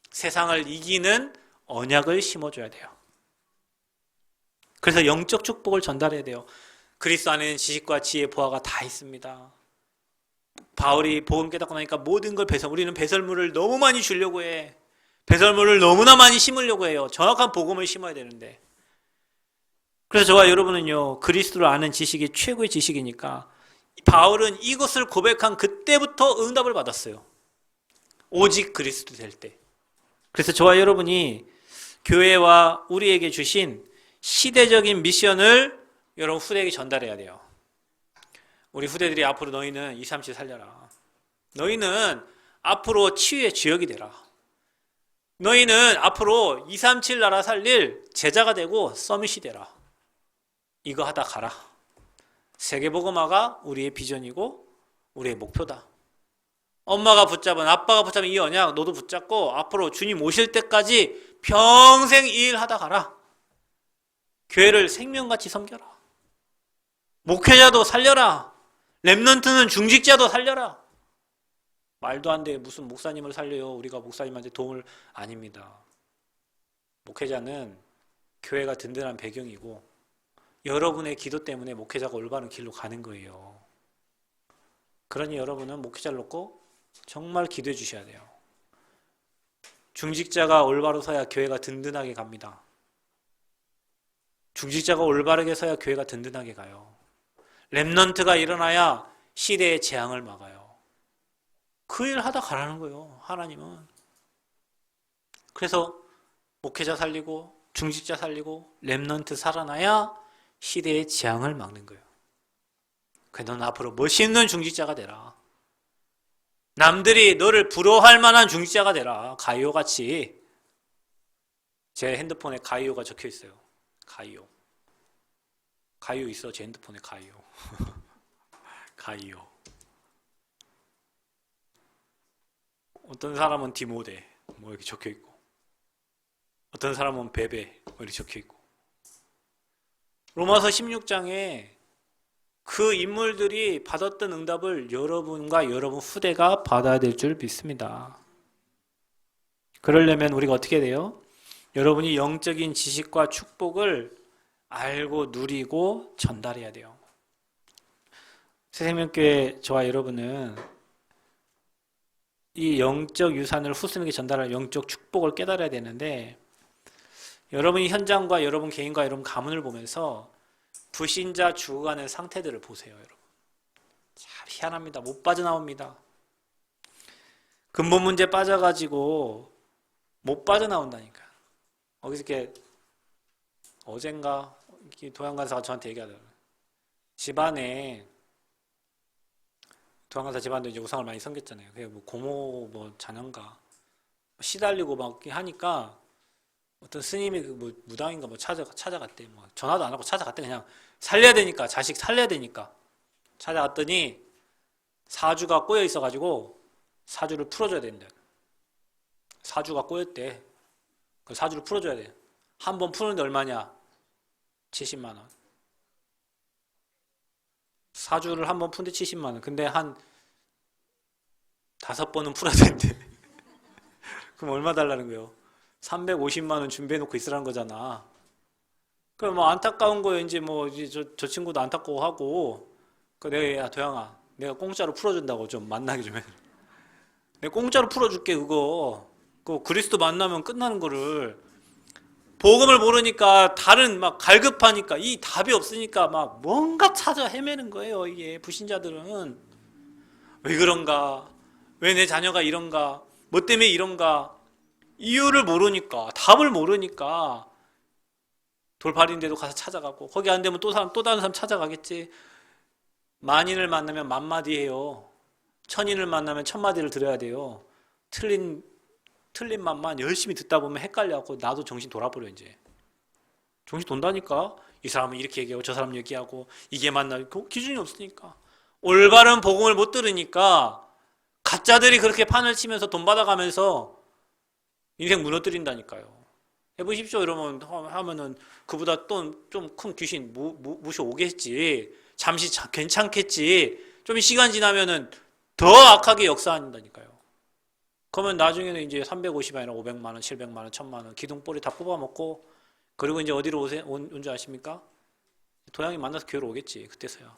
Speaker 1: 세상을 이기는 언약을 심어줘야 돼요. 그래서 영적 축복을 전달해야 돼요. 그리스도 안에는 지식과 지혜, 보화가 다 있습니다. 바울이 복음 깨닫고 나니까 모든 걸 우리는 배설물을 너무 많이 주려고 해. 배설물을 너무나 많이 심으려고 해요. 정확한 복음을 심어야 되는데. 그래서 저와 여러분은요, 그리스도를 아는 지식이 최고의 지식이니까 바울은 이것을 고백한 그때부터 응답을 받았어요. 오직 그리스도 될 때. 그래서 저와 여러분이 교회와 우리에게 주신 시대적인 미션을 여러분 후대에게 전달해야 돼요. 우리 후대들이 앞으로 너희는 237 살려라. 너희는 앞으로 치유의 주역이 되라. 너희는 앞으로 237 나라 살릴 제자가 되고 서밋이 되라. 이거 하다 가라. 세계복음화가 우리의 비전이고 우리의 목표다. 엄마가 붙잡은 아빠가 붙잡은 이 언약 너도 붙잡고 앞으로 주님 오실 때까지 평생 이 일 하다 가라. 교회를 생명같이 섬겨라. 목회자도 살려라. 렘넌트는 중직자도 살려라. 말도 안 돼. 무슨 목사님을 살려요. 우리가 목사님한테 도움을 아닙니다. 목회자는 교회가 든든한 배경이고 여러분의 기도 때문에 목회자가 올바른 길로 가는 거예요. 그러니 여러분은 목회자를 놓고 정말 기도해 주셔야 돼요. 중직자가 올바로 서야 교회가 든든하게 갑니다. 중직자가 올바르게 서야 교회가 든든하게 가요. 렘넌트가 일어나야 시대의 재앙을 막아요. 그 일 하다 가라는 거예요. 하나님은. 그래서 목회자 살리고 중직자 살리고 렘넌트 살아나야 시대의 재앙을 막는 거예요. 그래서 넌 앞으로 멋있는 중직자가 되라. 남들이 너를 부러워할 만한 중직자가 되라. 가이오같이. 제 핸드폰에 가이오가 적혀 있어요. 가이오. 가이오 있어. 제 핸드폰에 가이오. 가이오. 어떤 사람은 디모데 뭐 이렇게 적혀 있고 어떤 사람은 베베 뭐 이렇게 적혀 있고 로마서 16장에 그 인물들이 받았던 응답을 여러분과 여러분 후대가 받아야 될 줄 믿습니다. 그러려면 우리가 어떻게 돼요? 여러분이 영적인 지식과 축복을 알고 누리고 전달해야 돼요. 새생명교회 저와 여러분은 이 영적 유산을 후손에게 전달할 영적 축복을 깨달아야 되는데 여러분이 현장과 여러분 개인과 여러분 가문을 보면서 불신자 죽어가는 상태들을 보세요. 여러분 참 희한합니다. 못 빠져나옵니다. 근본 문제 빠져가지고 못 빠져나온다니까. 거기서 이렇게 어젠가 도양간사가 저한테 얘기하더라고요. 집안에 도양간사 집안도 이제 우상을 많이 섬겼잖아요. 그게 뭐 고모 뭐 자녀인가 시달리고 막 하니까 어떤 스님이 그 뭐 무당인가 뭐 찾아갔대. 뭐 전화도 안 하고 찾아갔대. 그냥 살려야 되니까 자식 살려야 되니까 찾아갔더니 사주가 꼬여 있어가지고 사주를 풀어줘야 된대. 사주가 꼬였대. 그 사주를 풀어줘야 돼. 한 번 푸는데 얼마냐? 70만 원. 사주를 한 번 푸는데 70만 원. 근데 한 5번은 풀어야 된대. 그럼 얼마 달라는 거예요? 350만 원 준비해놓고 있으라는 거잖아. 그럼 뭐 안타까운 거예요. 이제 뭐 저 친구도 안타까워하고. 그 내가 야 도양아, 내가 공짜로 풀어준다고 좀 만나게 좀 해. 내가 공짜로 풀어줄게 그거. 그 그리스도 만나면 끝나는 거를 복음을 모르니까 다른 막 갈급하니까 이 답이 없으니까 막 뭔가 찾아 헤매는 거예요. 이게 불신자들은 왜 그런가? 왜 내 자녀가 이런가? 뭐 때문에 이런가? 이유를 모르니까 답을 모르니까 돌팔인데도 가서 찾아가고 거기 안 되면 또 다른 사람 찾아가겠지. 만인을 만나면 만마디 해요. 천인을 만나면 천마디를 들어야 돼요. 틀린 말만 열심히 듣다 보면 헷갈려갖고 나도 정신 돌아버려 이제. 정신 돈다니까. 이 사람은 이렇게 얘기하고 저 사람 얘기하고 이게 맞나? 그 기준이 없으니까. 올바른 복음을 못 들으니까 가짜들이 그렇게 판을 치면서 돈 받아가면서 인생 무너뜨린다니까요. 해보십시오. 이러면 하면은 그보다 또 좀 큰 귀신 무시 오겠지. 잠시 괜찮겠지. 좀 시간 지나면은 더 악하게 역사한다니까요. 그러면 나중에는 이제 350이 아니라 500만 원, 700만 원, 1000만 원 기둥뿌리 다 뽑아먹고 그리고 이제 어디로 온 줄 아십니까? 도양이 만나서 교회로 오겠지. 그때서야.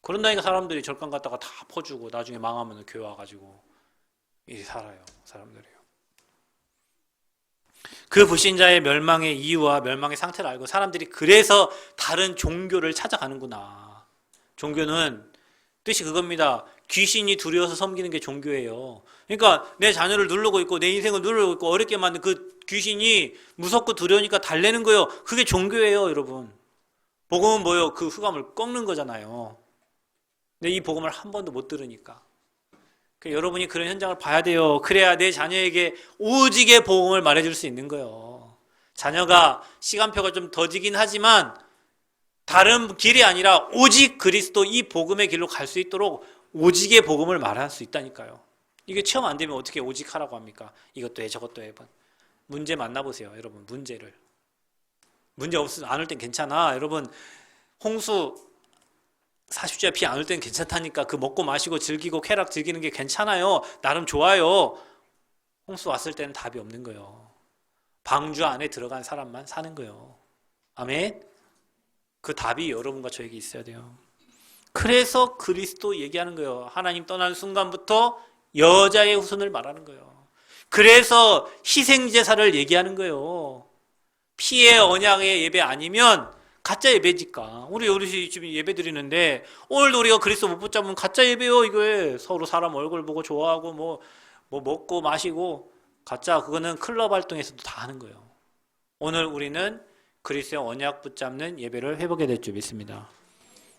Speaker 1: 그런다니까 사람들이 절간 갔다가 다 퍼주고 나중에 망하면 교회 와가지고 이렇게 살아요. 사람들이요. 그 불신자의 멸망의 이유와 멸망의 상태를 알고 사람들이 그래서 다른 종교를 찾아가는구나. 종교는 뜻이 그겁니다. 귀신이 두려워서 섬기는 게 종교예요. 그러니까 내 자녀를 누르고 있고 내 인생을 누르고 있고 어렵게 만든 그 귀신이 무섭고 두려우니까 달래는 거예요. 그게 종교예요, 여러분. 복음은 뭐예요? 그 흑암을 꺾는 거잖아요. 근데 이 복음을 한 번도 못 들으니까. 그러니까 여러분이 그런 현장을 봐야 돼요. 그래야 내 자녀에게 오직의 복음을 말해줄 수 있는 거예요. 자녀가 시간표가 좀 더디긴 하지만 다른 길이 아니라 오직 그리스도 이 복음의 길로 갈 수 있도록 오직의 복음을 말할 수 있다니까요. 이게 체험 안 되면 어떻게 오직 하라고 합니까? 이것도 해 저것도 해. 문제 만나보세요. 여러분 문제를. 문제 없으면 안 올 땐 괜찮아. 여러분 홍수 40주야 비 안 올 땐 괜찮다니까. 그 먹고 마시고 즐기고 쾌락 즐기는 게 괜찮아요. 나름 좋아요. 홍수 왔을 때는 답이 없는 거예요. 방주 안에 들어간 사람만 사는 거예요. 아멘. 그 답이 여러분과 저에게 있어야 돼요. 그래서 그리스도 얘기하는 거예요. 하나님 떠나는 순간부터 여자의 후손을 말하는 거예요. 그래서 희생제사를 얘기하는 거예요. 피의 언약의 예배 아니면 가짜 예배니까. 우리 집에 예배 드리는데 오늘도 우리가 그리스도 못 붙잡으면 가짜 예배요. 이거에 서로 사람 얼굴 보고 좋아하고 뭐 먹고 마시고 가짜. 그거는 클럽 활동에서도 다 하는 거예요. 오늘 우리는 그리스도의 언약 붙잡는 예배를 회복해야 될 줄 믿습니다.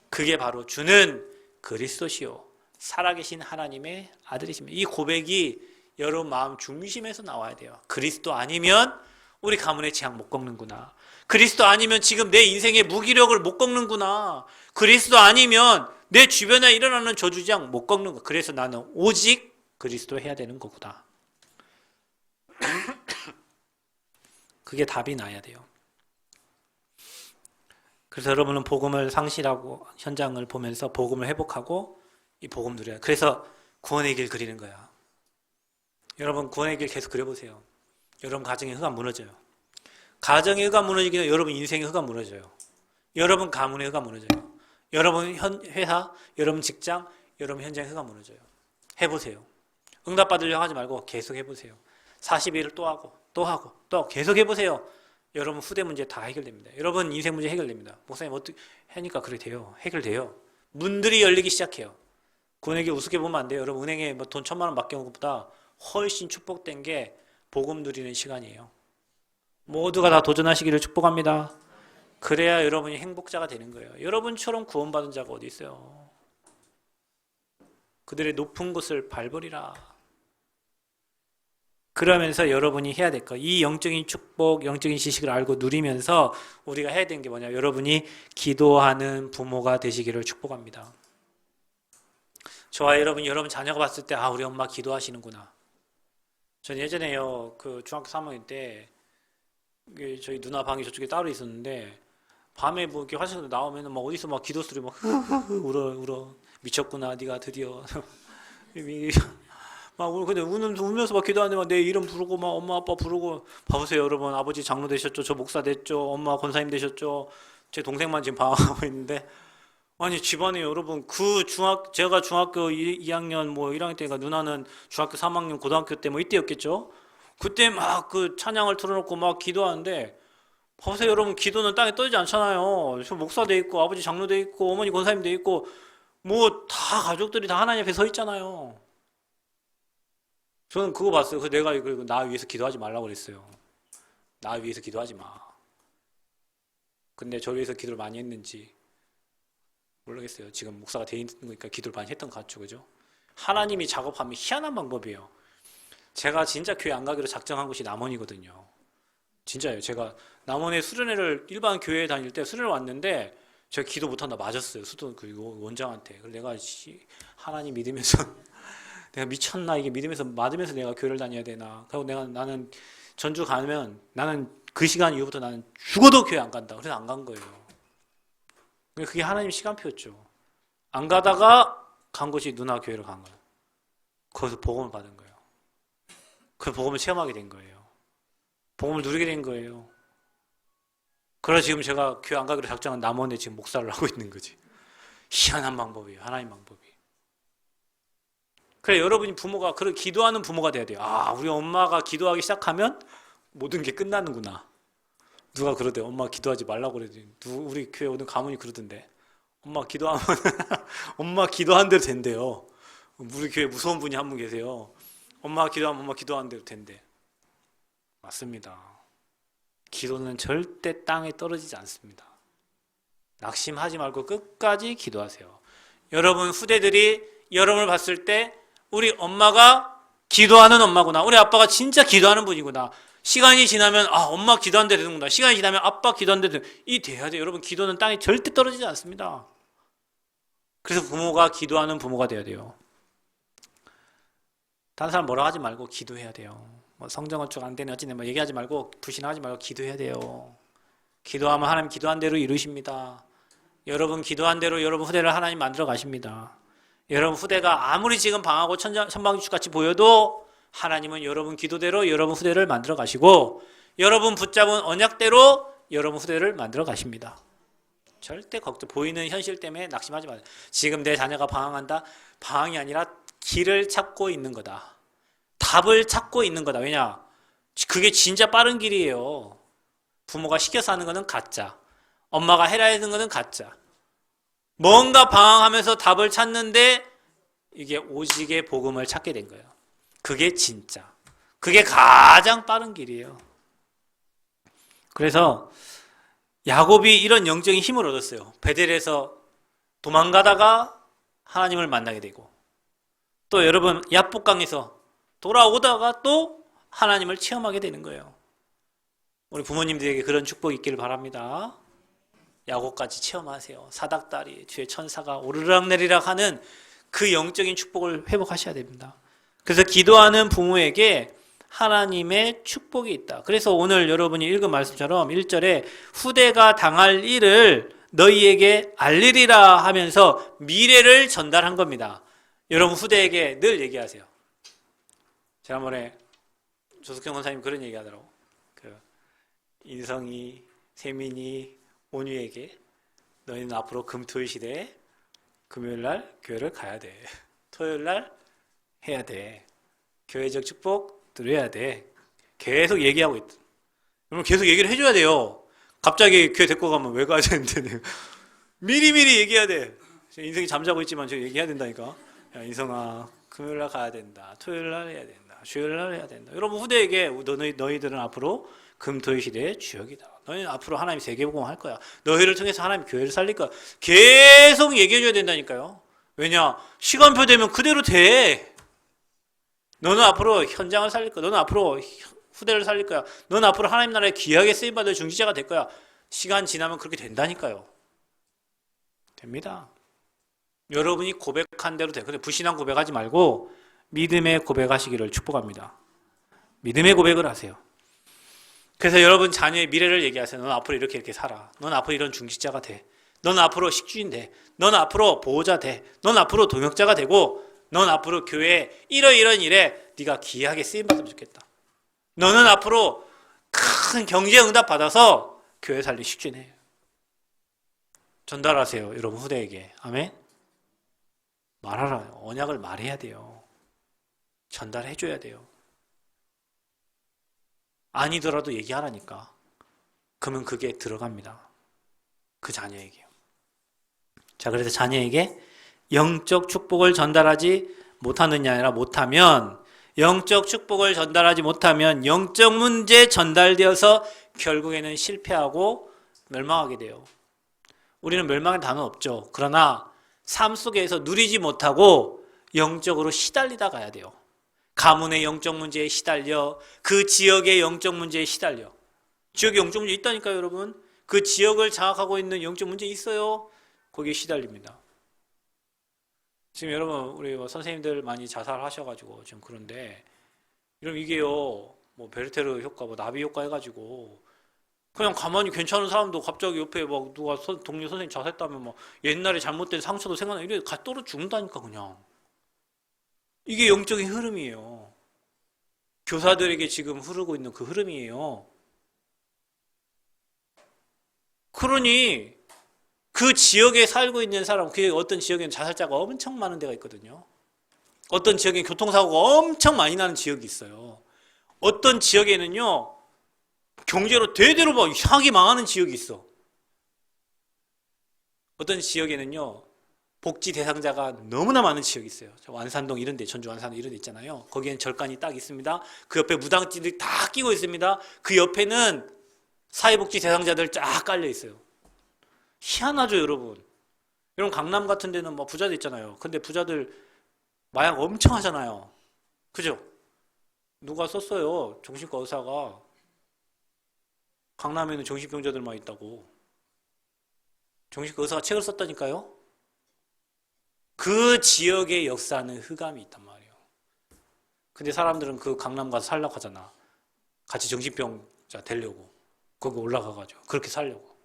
Speaker 1: 그게 바로 주는 그리스도시요 살아계신 하나님의 아들이십니다. 이 고백이 여러분 마음 중심에서 나와야 돼요. 그리스도 아니면 우리 가문의 재앙 못 꺾는구나. 그리스도 아니면 지금 내 인생의 무기력을 못 꺾는구나. 그리스도 아니면 내 주변에 일어나는 저주재앙 못 꺾는구나. 그래서 나는 오직 그리스도 해야 되는 거구나. 그게 답이 나야 돼요. 그래서 여러분은 복음을 상실하고 현장을 보면서 복음을 회복하고 이 복음 누려요. 그래서 구원의 길 그리는 거야. 여러분 구원의 길 계속 그려보세요. 여러분 가정의 흑암 무너져요. 가정의 흑암 무너지기 전에 여러분 인생의 흑암 무너져요. 여러분 가문의 흑암 무너져요. 여러분 회사, 여러분 직장, 여러분 현장의 흑암 무너져요. 해보세요. 응답받으려고 하지 말고 계속 해보세요. 40일을 또 하고 또 계속 해보세요. 여러분 후대 문제 다 해결됩니다. 여러분 인생 문제 해결됩니다. 목사님 어떻게 하니까 그래 돼요. 해결돼요. 문들이 열리기 시작해요. 구원의 길 우습게 보면 안 돼요. 여러분 은행에 뭐 돈 1000만 원 맡겨온 것보다 훨씬 축복된 게 복음 누리는 시간이에요. 모두가 다 도전하시기를 축복합니다. 그래야 여러분이 행복자가 되는 거예요. 여러분처럼 구원받은 자가 어디 있어요. 그들의 높은 곳을 밟으리라. 그러면서 여러분이 해야 될 거, 이 영적인 축복, 영적인 지식을 알고 누리면서 우리가 해야 되는 게 뭐냐? 여러분이 기도하는 부모가 되시기를 축복합니다. 저와 여러분 자녀가 봤을 때 우리 엄마 기도하시는구나. 전 예전에요, 그 중학교 3학년 때 저희 누나 방이 저쪽에 따로 있었는데 밤에 뭐 이렇게 화장실 나오면 막 어디서 막 기도 소리 막 울어 미쳤구나 네가 드디어 막 근데 울면서 막 기도하는데 막 내 이름 부르고 막 엄마 아빠 부르고. 봐보세요 여러분. 아버지 장로 되셨죠, 저 목사 됐죠, 엄마 권사님 되셨죠. 제 동생만 지금 방황하고 있는데 아니 집안에 여러분 제가 중학교 2학년 뭐 1학년 때가 누나는 중학교 3학년 고등학교 때 뭐 이때였겠죠? 그때 막 그 찬양을 틀어놓고 막 기도하는데 보세요 여러분 기도는 땅에 떠지지 않잖아요. 저 목사 돼 있고 아버지 장로 돼 있고 어머니 권사님 돼 있고 뭐 다 가족들이 다 하나님 앞에 서 있잖아요. 저는 그거 봤어요. 그 내가 이거 나 위해서 기도하지 말라고 그랬어요. 나 위해서 기도하지 마. 근데 저를 위해서 기도를 많이 했는지 모르겠어요. 지금 목사가 돼 있는 거니까 기도를 많이 했던 것 같죠, 그죠? 하나님이 작업하면 희한한 방법이에요. 제가 진짜 교회 안 가기로 작정한 곳이 남원이거든요. 진짜예요. 제가 남원에 수련회를 일반 교회에 다닐 때 수련회 왔는데 제가 기도 못한다 맞았어요. 수도 그 원장한테. 그래서 내가 하나님 믿으면서 내가 미쳤나 이게 믿으면서 맞으면서 내가 교회를 다녀야 되나. 그리고 나는 전주 가면 나는 그 시간 이후부터 나는 죽어도 교회 안 간다. 그래서 안 간 거예요. 그게 하나님 시간표였죠. 안 가다가 간 곳이 누나 교회를 간 거예요. 거기서 복음을 받은 거예요. 그 복음을 체험하게 된 거예요. 복음을 누리게 된 거예요. 그래서 지금 제가 교회 안 가기로 작정한 남원에 지금 목사를 하고 있는 거지. 희한한 방법이에요. 하나님 방법이. 그래 여러분이 부모가 그런 기도하는 부모가 돼야 돼요. 아 우리 엄마가 기도하기 시작하면 모든 게 끝나는구나. 누가 그러대. 엄마 기도하지 말라고 그러더니 우리 교회 오늘 가문이 그러던데. 엄마 기도하면 엄마 기도한 대로 된대요. 우리 교회 무서운 분이 한 분 계세요. 엄마 기도하면 엄마 기도한 대로 된대. 맞습니다. 기도는 절대 땅에 떨어지지 않습니다. 낙심하지 말고 끝까지 기도하세요. 여러분 후대들이 여러분을 봤을 때 우리 엄마가 기도하는 엄마구나. 우리 아빠가 진짜 기도하는 분이구나. 시간이 지나면 아 엄마 기도한 데 되는구나. 시간이 지나면 아빠 기도한 데 되는 이 돼야 돼요. 여러분 기도는 땅에 절대 떨어지지 않습니다. 그래서 부모가 기도하는 부모가 돼야 돼요. 다른 사람 뭐라 하지 말고 기도해야 돼요. 뭐 성경은 쭉 안 되네 어찌네 뭐 얘기하지 말고 불신하지 말고 기도해야 돼요. 기도하면 하나님 기도한 대로 이루십니다. 여러분 기도한 대로 여러분 후대를 하나님 만들어 가십니다. 여러분 후대가 아무리 지금 방하고 천방지축같이 보여도 하나님은 여러분 기도대로 여러분 후대를 만들어 가시고 여러분 붙잡은 언약대로 여러분 후대를 만들어 가십니다. 절대 걱정 보이는 현실 때문에 낙심하지 마세요. 지금 내 자녀가 방황한다? 방황이 아니라 길을 찾고 있는 거다. 답을 찾고 있는 거다. 왜냐? 그게 진짜 빠른 길이에요. 부모가 시켜서 하는 거는 가짜. 엄마가 해라 하는 거는 가짜. 뭔가 방황하면서 답을 찾는데 이게 오직의 복음을 찾게 된 거예요. 그게 진짜. 그게 가장 빠른 길이에요. 그래서 야곱이 이런 영적인 힘을 얻었어요. 베델에서 도망가다가 하나님을 만나게 되고 또 여러분 야복강에서 돌아오다가 또 하나님을 체험하게 되는 거예요. 우리 부모님들에게 그런 축복이 있기를 바랍니다. 야곱까지 체험하세요. 사닥다리 주의 천사가 오르락내리락 하는 그 영적인 축복을 회복하셔야 됩니다. 그래서 기도하는 부모에게 하나님의 축복이 있다. 그래서 오늘 여러분이 읽은 말씀처럼 1절에 후대가 당할 일을 너희에게 알리리라 하면서 미래를 전달한 겁니다. 여러분 후대에게 늘 얘기하세요. 지난번에 조석경 권사님 그런 얘기 하더라고. 인성이, 세민이, 온유에게 너희는 앞으로 금토일 시대에 금요일날 교회를 가야 돼. 토요일날 해야 돼. 교회적 축복 누려야 돼. 계속 얘기하고 있다. 여러분 계속 얘기를 해줘야 돼요. 갑자기 교회 데리고 가면 왜 가야 되는데 미리미리 얘기해야 돼. 인생이 잠자고 있지만 저 얘기해야 된다니까. 야 인성아 금요일날 가야 된다. 토요일날 해야 된다. 주일날 해야 된다. 여러분 후대에게 너희들은 앞으로 금토일 시대의 주역이다. 너희는 앞으로 하나님 세계복음 할 거야. 너희를 통해서 하나님 교회를 살릴 거야. 계속 얘기해줘야 된다니까요. 왜냐? 시간표 되면 그대로 돼. 너는 앞으로 현장을 살릴 거야. 너는 앞으로 후대를 살릴 거야. 너는 앞으로 하나님 나라에 귀하게 쓰임받을 중지자가 될 거야. 시간 지나면 그렇게 된다니까요. 됩니다. 여러분이 고백한 대로 돼. 근데 불신앙 고백하지 말고 믿음의 고백하시기를 축복합니다. 믿음의 고백을 하세요. 그래서 여러분 자녀의 미래를 얘기하세요. 넌 앞으로 이렇게 살아. 넌 앞으로 이런 중직자가 돼. 넌 앞으로 식주인 돼. 넌 앞으로 보호자 돼. 넌 앞으로 동역자가 되고 넌 앞으로 교회에 이런 일에 네가 귀하게 쓰임받으면 좋겠다. 너는 앞으로 큰 경제 응답 받아서 교회 살리 식주인 해. 전달하세요. 여러분 후대에게. 아멘. 말하라. 언약을 말해야 돼요. 전달해줘야 돼요. 아니더라도 얘기하라니까. 그러면 그게 들어갑니다. 그 자녀에게요. 자, 그래서 자녀에게 영적 축복을 전달하지 못하느냐 아니라 못하면, 영적 축복을 전달하지 못하면 영적 문제 전달되어서 결국에는 실패하고 멸망하게 돼요. 우리는 멸망의 단어는 없죠. 그러나 삶 속에서 누리지 못하고 영적으로 시달리다 가야 돼요. 가문의 영적 문제에 시달려, 그 지역의 영적 문제에 시달려. 지역에 영적 문제 있다니까요, 여러분. 그 지역을 장악하고 있는 영적 문제 있어요. 거기에 시달립니다. 지금 여러분, 우리 선생님들 많이 자살하셔가지고 지금 그런데, 이러면 이게요, 뭐 베르테르 효과, 뭐 나비 효과 해가지고 그냥 가만히 괜찮은 사람도 갑자기 옆에 막 누가 동료 선생님 자살했다면 막 옛날에 잘못된 상처도 생각나, 이래 가 떨어 죽는다니까 그냥. 이게 영적인 흐름이에요. 교사들에게 지금 흐르고 있는 그 흐름이에요. 그러니 그 지역에 살고 있는 사람, 그 어떤 지역에는 자살자가 엄청 많은 데가 있거든요. 어떤 지역에는 교통사고가 엄청 많이 나는 지역이 있어요. 어떤 지역에는요, 경제로 대대로 막 이상하게 망하는 지역이 있어. 어떤 지역에는요, 복지 대상자가 너무나 많은 지역이 있어요. 완산동 이런 데, 전주 완산동 이런 데 있잖아요. 거기에는 절간이 딱 있습니다. 그 옆에 무당집들이 다 끼고 있습니다. 그 옆에는 사회복지 대상자들 쫙 깔려 있어요. 희한하죠, 여러분. 여러분 강남 같은 데는 뭐 부자들 있잖아요. 근데 부자들 마약 엄청 하잖아요. 그죠? 누가 썼어요. 정신과 의사가 강남에는 정신병자들만 있다고. 정신과 의사가 책을 썼다니까요. 그 지역의 역사는 흑암이 있단 말이에요. 근데 사람들은 그 강남 가서 살려고 하잖아. 같이 정신병자 되려고. 거기 올라가가지고 그렇게 살려고.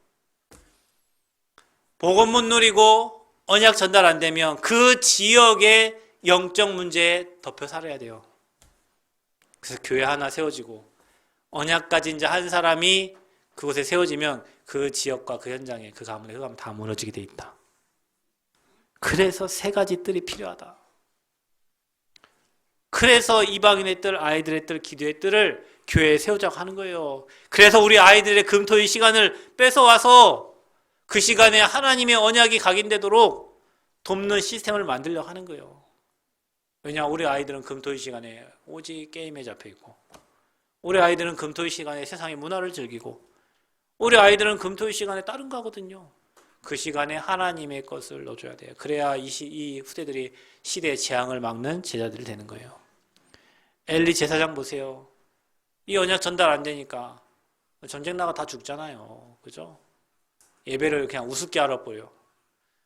Speaker 1: 복음 못 누리고 언약 전달 안 되면 그 지역의 영적 문제에 덮여 살아야 돼요. 그래서 교회 하나 세워지고 언약 가진 자 한 사람이 그곳에 세워지면 그 지역과 그 현장에 그 가문의 흑암 다 무너지게 돼 있다. 그래서 세 가지 뜰이 필요하다. 그래서 이방인의 뜰, 아이들의 뜰, 기도의 뜰을 교회에 세우자고 하는 거예요. 그래서 우리 아이들의 금토일 시간을 뺏어와서 그 시간에 하나님의 언약이 각인되도록 돕는 시스템을 만들려고 하는 거예요. 왜냐, 우리 아이들은 금토일 시간에 오직 게임에 잡혀 있고, 우리 아이들은 금토일 시간에 세상의 문화를 즐기고, 우리 아이들은 금토일 시간에 다른 거 하거든요. 그 시간에 하나님의 것을 넣어줘야 돼요. 그래야 이 후대들이 시대의 재앙을 막는 제자들이 되는 거예요. 엘리 제사장 보세요. 이 언약 전달 안 되니까 전쟁 나가 다 죽잖아요. 그죠? 예배를 그냥 우습게 알아버려.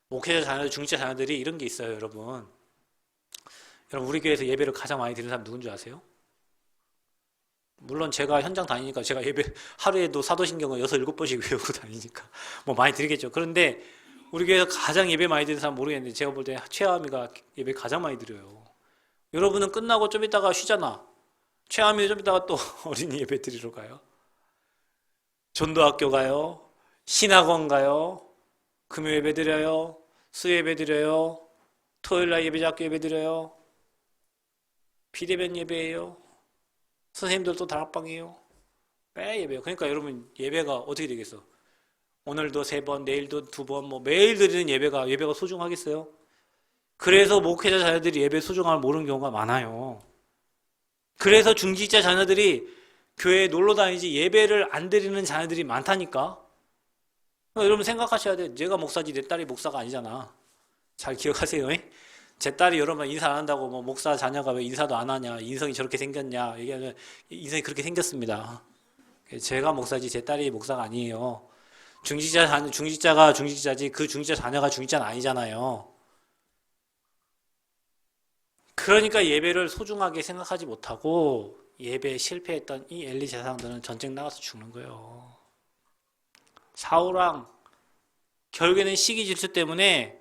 Speaker 1: 목회자 자녀들, 중직자 자녀들이 이런 게 있어요, 여러분. 여러분, 우리 교회에서 예배를 가장 많이 드리는 사람 누군지 아세요? 물론 제가 현장 다니니까 제가 예배 하루에도 사도신경을 6, 7번씩 외우고 다니니까 뭐 많이 드리겠죠. 그런데 우리 교회에서 가장 예배 많이 드리는 사람 모르겠는데 제가 볼 때 최아미가 예배 가장 많이 드려요. 여러분은 끝나고 좀 이따가 쉬잖아. 최아미는 좀 이따가 또 어린이 예배 드리러 가요. 전도학교 가요. 신학원 가요. 금요 예배 드려요. 수요 예배 드려요. 토요일날 예배자학교 예배 드려요. 비대면 예배예요. 선생님들도 다락방이에요. 매 예배요. 그러니까 여러분 예배가 어떻게 되겠어? 오늘도 3번, 내일도 2번, 뭐 매일 드리는 예배가 소중하겠어요? 그래서 목회자 자녀들이 예배 소중함을 모르는 경우가 많아요. 그래서 중직자 자녀들이 교회에 놀러 다니지 예배를 안 드리는 자녀들이 많다니까. 여러분 생각하셔야 돼요. 제가 목사지 내 딸이 목사가 아니잖아. 잘 기억하세요. 제 딸이 여러분 인사 안 한다고 뭐 목사 자녀가 왜 인사도 안 하냐, 인성이 저렇게 생겼냐 얘기하면 인성이 그렇게 생겼습니다. 제가 목사지 제 딸이 목사가 아니에요. 중직자가 중직자지 그 중직자 자녀가 중직자는 아니잖아요. 그러니까 예배를 소중하게 생각하지 못하고 예배에 실패했던 이 엘리 제사장들은 전쟁 나가서 죽는 거예요. 사울왕 결국에는 시기 질투 때문에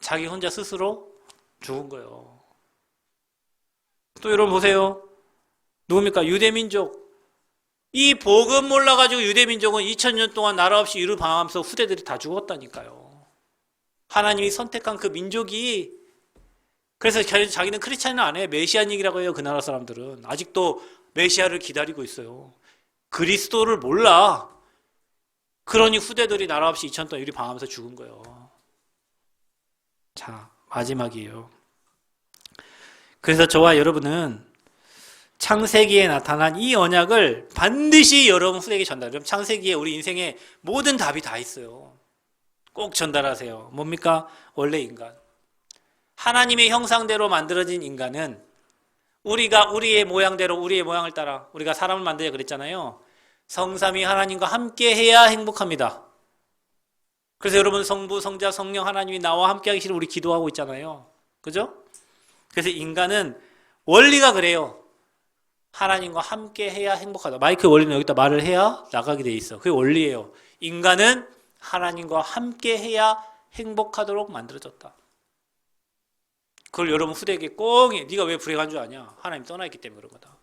Speaker 1: 자기 혼자 스스로 죽은 거예요. 또 여러분 보세요. 누굽니까? 유대민족. 이 복음 몰라가지고 유대민족은 2000년 동안 나라 없이 이루 방황하면서 후대들이 다 죽었다니까요. 하나님이 선택한 그 민족이, 그래서 자기는 크리스찬은 안 해. 메시아닉이라고 해요. 그 나라 사람들은. 아직도 메시아를 기다리고 있어요. 그리스도를 몰라. 그러니 후대들이 나라 없이 2000년 유리 방하면서 죽은 거예요. 자, 마지막이에요. 그래서 저와 여러분은 창세기에 나타난 이 언약을 반드시 여러분 후대에게 전달해요. 창세기에 우리 인생의 모든 답이 다 있어요. 꼭 전달하세요. 뭡니까? 원래 인간. 하나님의 형상대로 만들어진 인간은 우리가 우리의 모양대로 우리의 모양을 따라 우리가 사람을 만들자 그랬잖아요. 성삼위 하나님과 함께 해야 행복합니다. 그래서 여러분 성부, 성자, 성령 하나님이 나와 함께 하시기를 우리 기도하고 있잖아요. 그죠? 그래서 인간은 원리가 그래요. 하나님과 함께 해야 행복하다. 마이크 원리는 여기다 말을 해야 나가게 돼 있어. 그게 원리예요. 인간은 하나님과 함께 해야 행복하도록 만들어졌다. 그걸 여러분 후대에게 꼭 네가 왜 불행한 줄 아냐? 하나님 떠나 있기 때문에 그런 거다.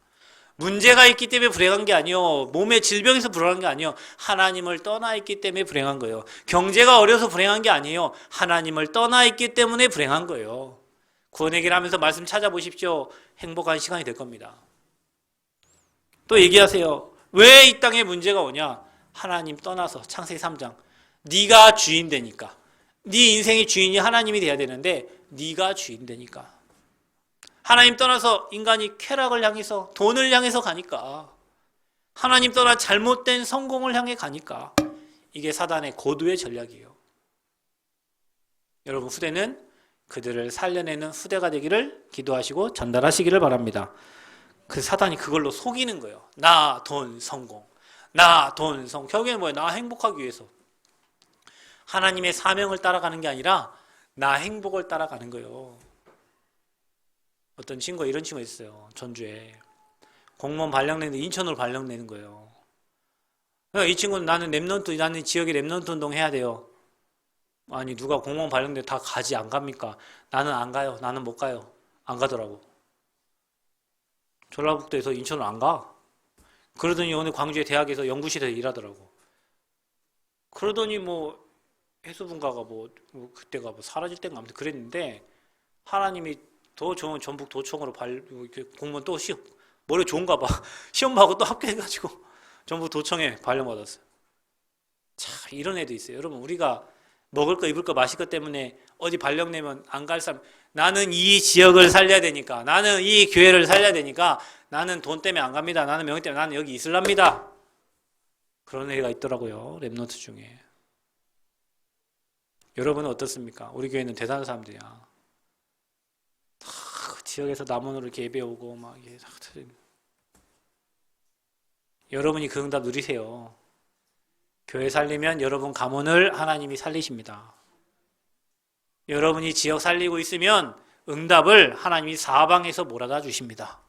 Speaker 1: 문제가 있기 때문에 불행한 게 아니요. 몸에 질병에서 불행한 게 아니요. 하나님을 떠나 있기 때문에 불행한 거예요. 경제가 어려서 불행한 게 아니에요. 하나님을 떠나 있기 때문에 불행한 거예요. 구원의 길 하면서 말씀 찾아보십시오. 행복한 시간이 될 겁니다. 또 얘기하세요. 왜 이 땅에 문제가 오냐? 하나님 떠나서 창세기 3장. 네가 주인 되니까. 네 인생의 주인이 하나님이 돼야 되는데 네가 주인 되니까. 하나님 떠나서 인간이 쾌락을 향해서 돈을 향해서 가니까. 하나님 떠나 잘못된 성공을 향해 가니까. 이게 사단의 고도의 전략이에요. 여러분 후대는 그들을 살려내는 후대가 되기를 기도하시고 전달하시기를 바랍니다. 그 사단이 그걸로 속이는 거예요. 나, 돈, 성공. 나, 돈, 성공. 결국에는 뭐예요? 나 행복하기 위해서. 하나님의 사명을 따라가는 게 아니라 나 행복을 따라가는 거예요. 어떤 친구가 이런 친구가 있어요. 전주에. 공무원 발령내는데 인천으로 발령내는 거예요. 그러니까 이 친구는 나는 지역에 랩넌트 운동 해야 돼요. 아니 누가 공무원 발령내 다 가지 안 갑니까? 나는 안 가요. 나는 못 가요. 안 가더라고. 전라북도에서 인천으로 안 가. 그러더니 오늘 광주의 대학에서 연구실에서 일하더라고. 그러더니 뭐 해수분과가 그때가 사라질 때인가 아무튼 그랬는데 하나님이 더 좋은 전북 도청으로 공무원 또 머리 좋은가 봐. 시험 봐고 또 합격해가지고 전북 도청에 발령받았어요. 참 이런 애도 있어요. 여러분 우리가 먹을 거 입을 거 마실 것 때문에 어디 발령내면 안 갈 사람, 나는 이 지역을 살려야 되니까, 나는 이 교회를 살려야 되니까, 나는 돈 때문에 안 갑니다. 나는 명예 때문에 나는 여기 있을랍니다. 그런 애가 있더라고요. 랩노트 중에. 여러분은 어떻습니까? 우리 교회는 대단한 사람들이야. 그 지역에서 남원으로 이렇게 예배 오고 막 이게 여러분이 그 응답 누리세요. 교회 살리면 여러분 가문을 하나님이 살리십니다. 여러분이 지역 살리고 있으면 응답을 하나님이 사방에서 몰아다 주십니다.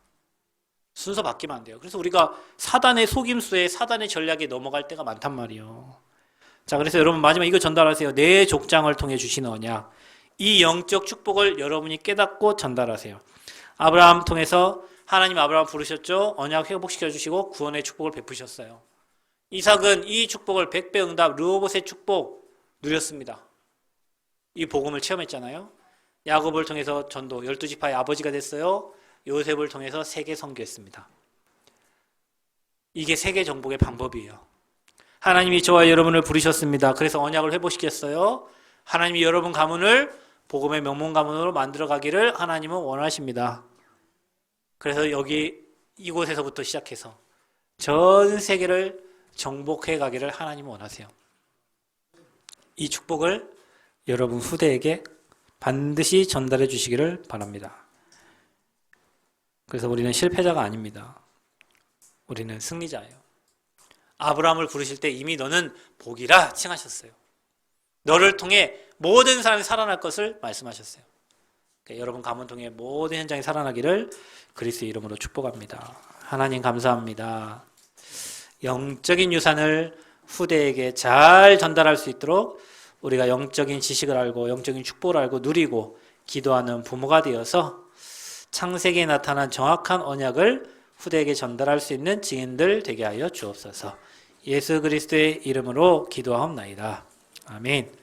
Speaker 1: 순서 바뀌면 안 돼요. 그래서 우리가 사단의 속임수에 사단의 전략에 넘어갈 때가 많단 말이에요. 자, 그래서 여러분 마지막 이거 전달하세요. 내 족장을 통해 주신 언약. 이 영적 축복을 여러분이 깨닫고 전달하세요. 아브라함 통해서 하나님 아브라함 부르셨죠. 언약 회복시켜 주시고 구원의 축복을 베푸셨어요. 이삭은 이 축복을 100배 응답 르호봇의 축복 누렸습니다. 이 복음을 체험했잖아요. 야곱을 통해서 전도 12지파의 아버지가 됐어요. 요셉을 통해서 세계 선교했습니다. 이게 세계 정복의 방법이에요. 하나님이 저와 여러분을 부르셨습니다. 그래서 언약을 회복시켰어요. 하나님이 여러분 가문을 복음의 명문 가문으로 만들어 가기를 하나님은 원하십니다. 그래서 이곳에서부터 시작해서 전 세계를 정복해 가기를 하나님은 원하세요. 이 축복을 여러분 후대에게 반드시 전달해 주시기를 바랍니다. 그래서 우리는 실패자가 아닙니다. 우리는 승리자예요. 아브라함을 부르실 때 이미 너는 복이라 칭하셨어요. 너를 통해 모든 사람이 살아날 것을 말씀하셨어요. 그러니까 여러분 가문 통해 모든 현장이 살아나기를 그리스도의 이름으로 축복합니다. 하나님 감사합니다. 영적인 유산을 후대에게 잘 전달할 수 있도록 우리가 영적인 지식을 알고 영적인 축복을 알고 누리고 기도하는 부모가 되어서 창세기에 나타난 정확한 언약을 후대에게 전달할 수 있는 증인들 되게 하여 주옵소서. 예수 그리스도의 이름으로 기도하옵나이다. 아멘.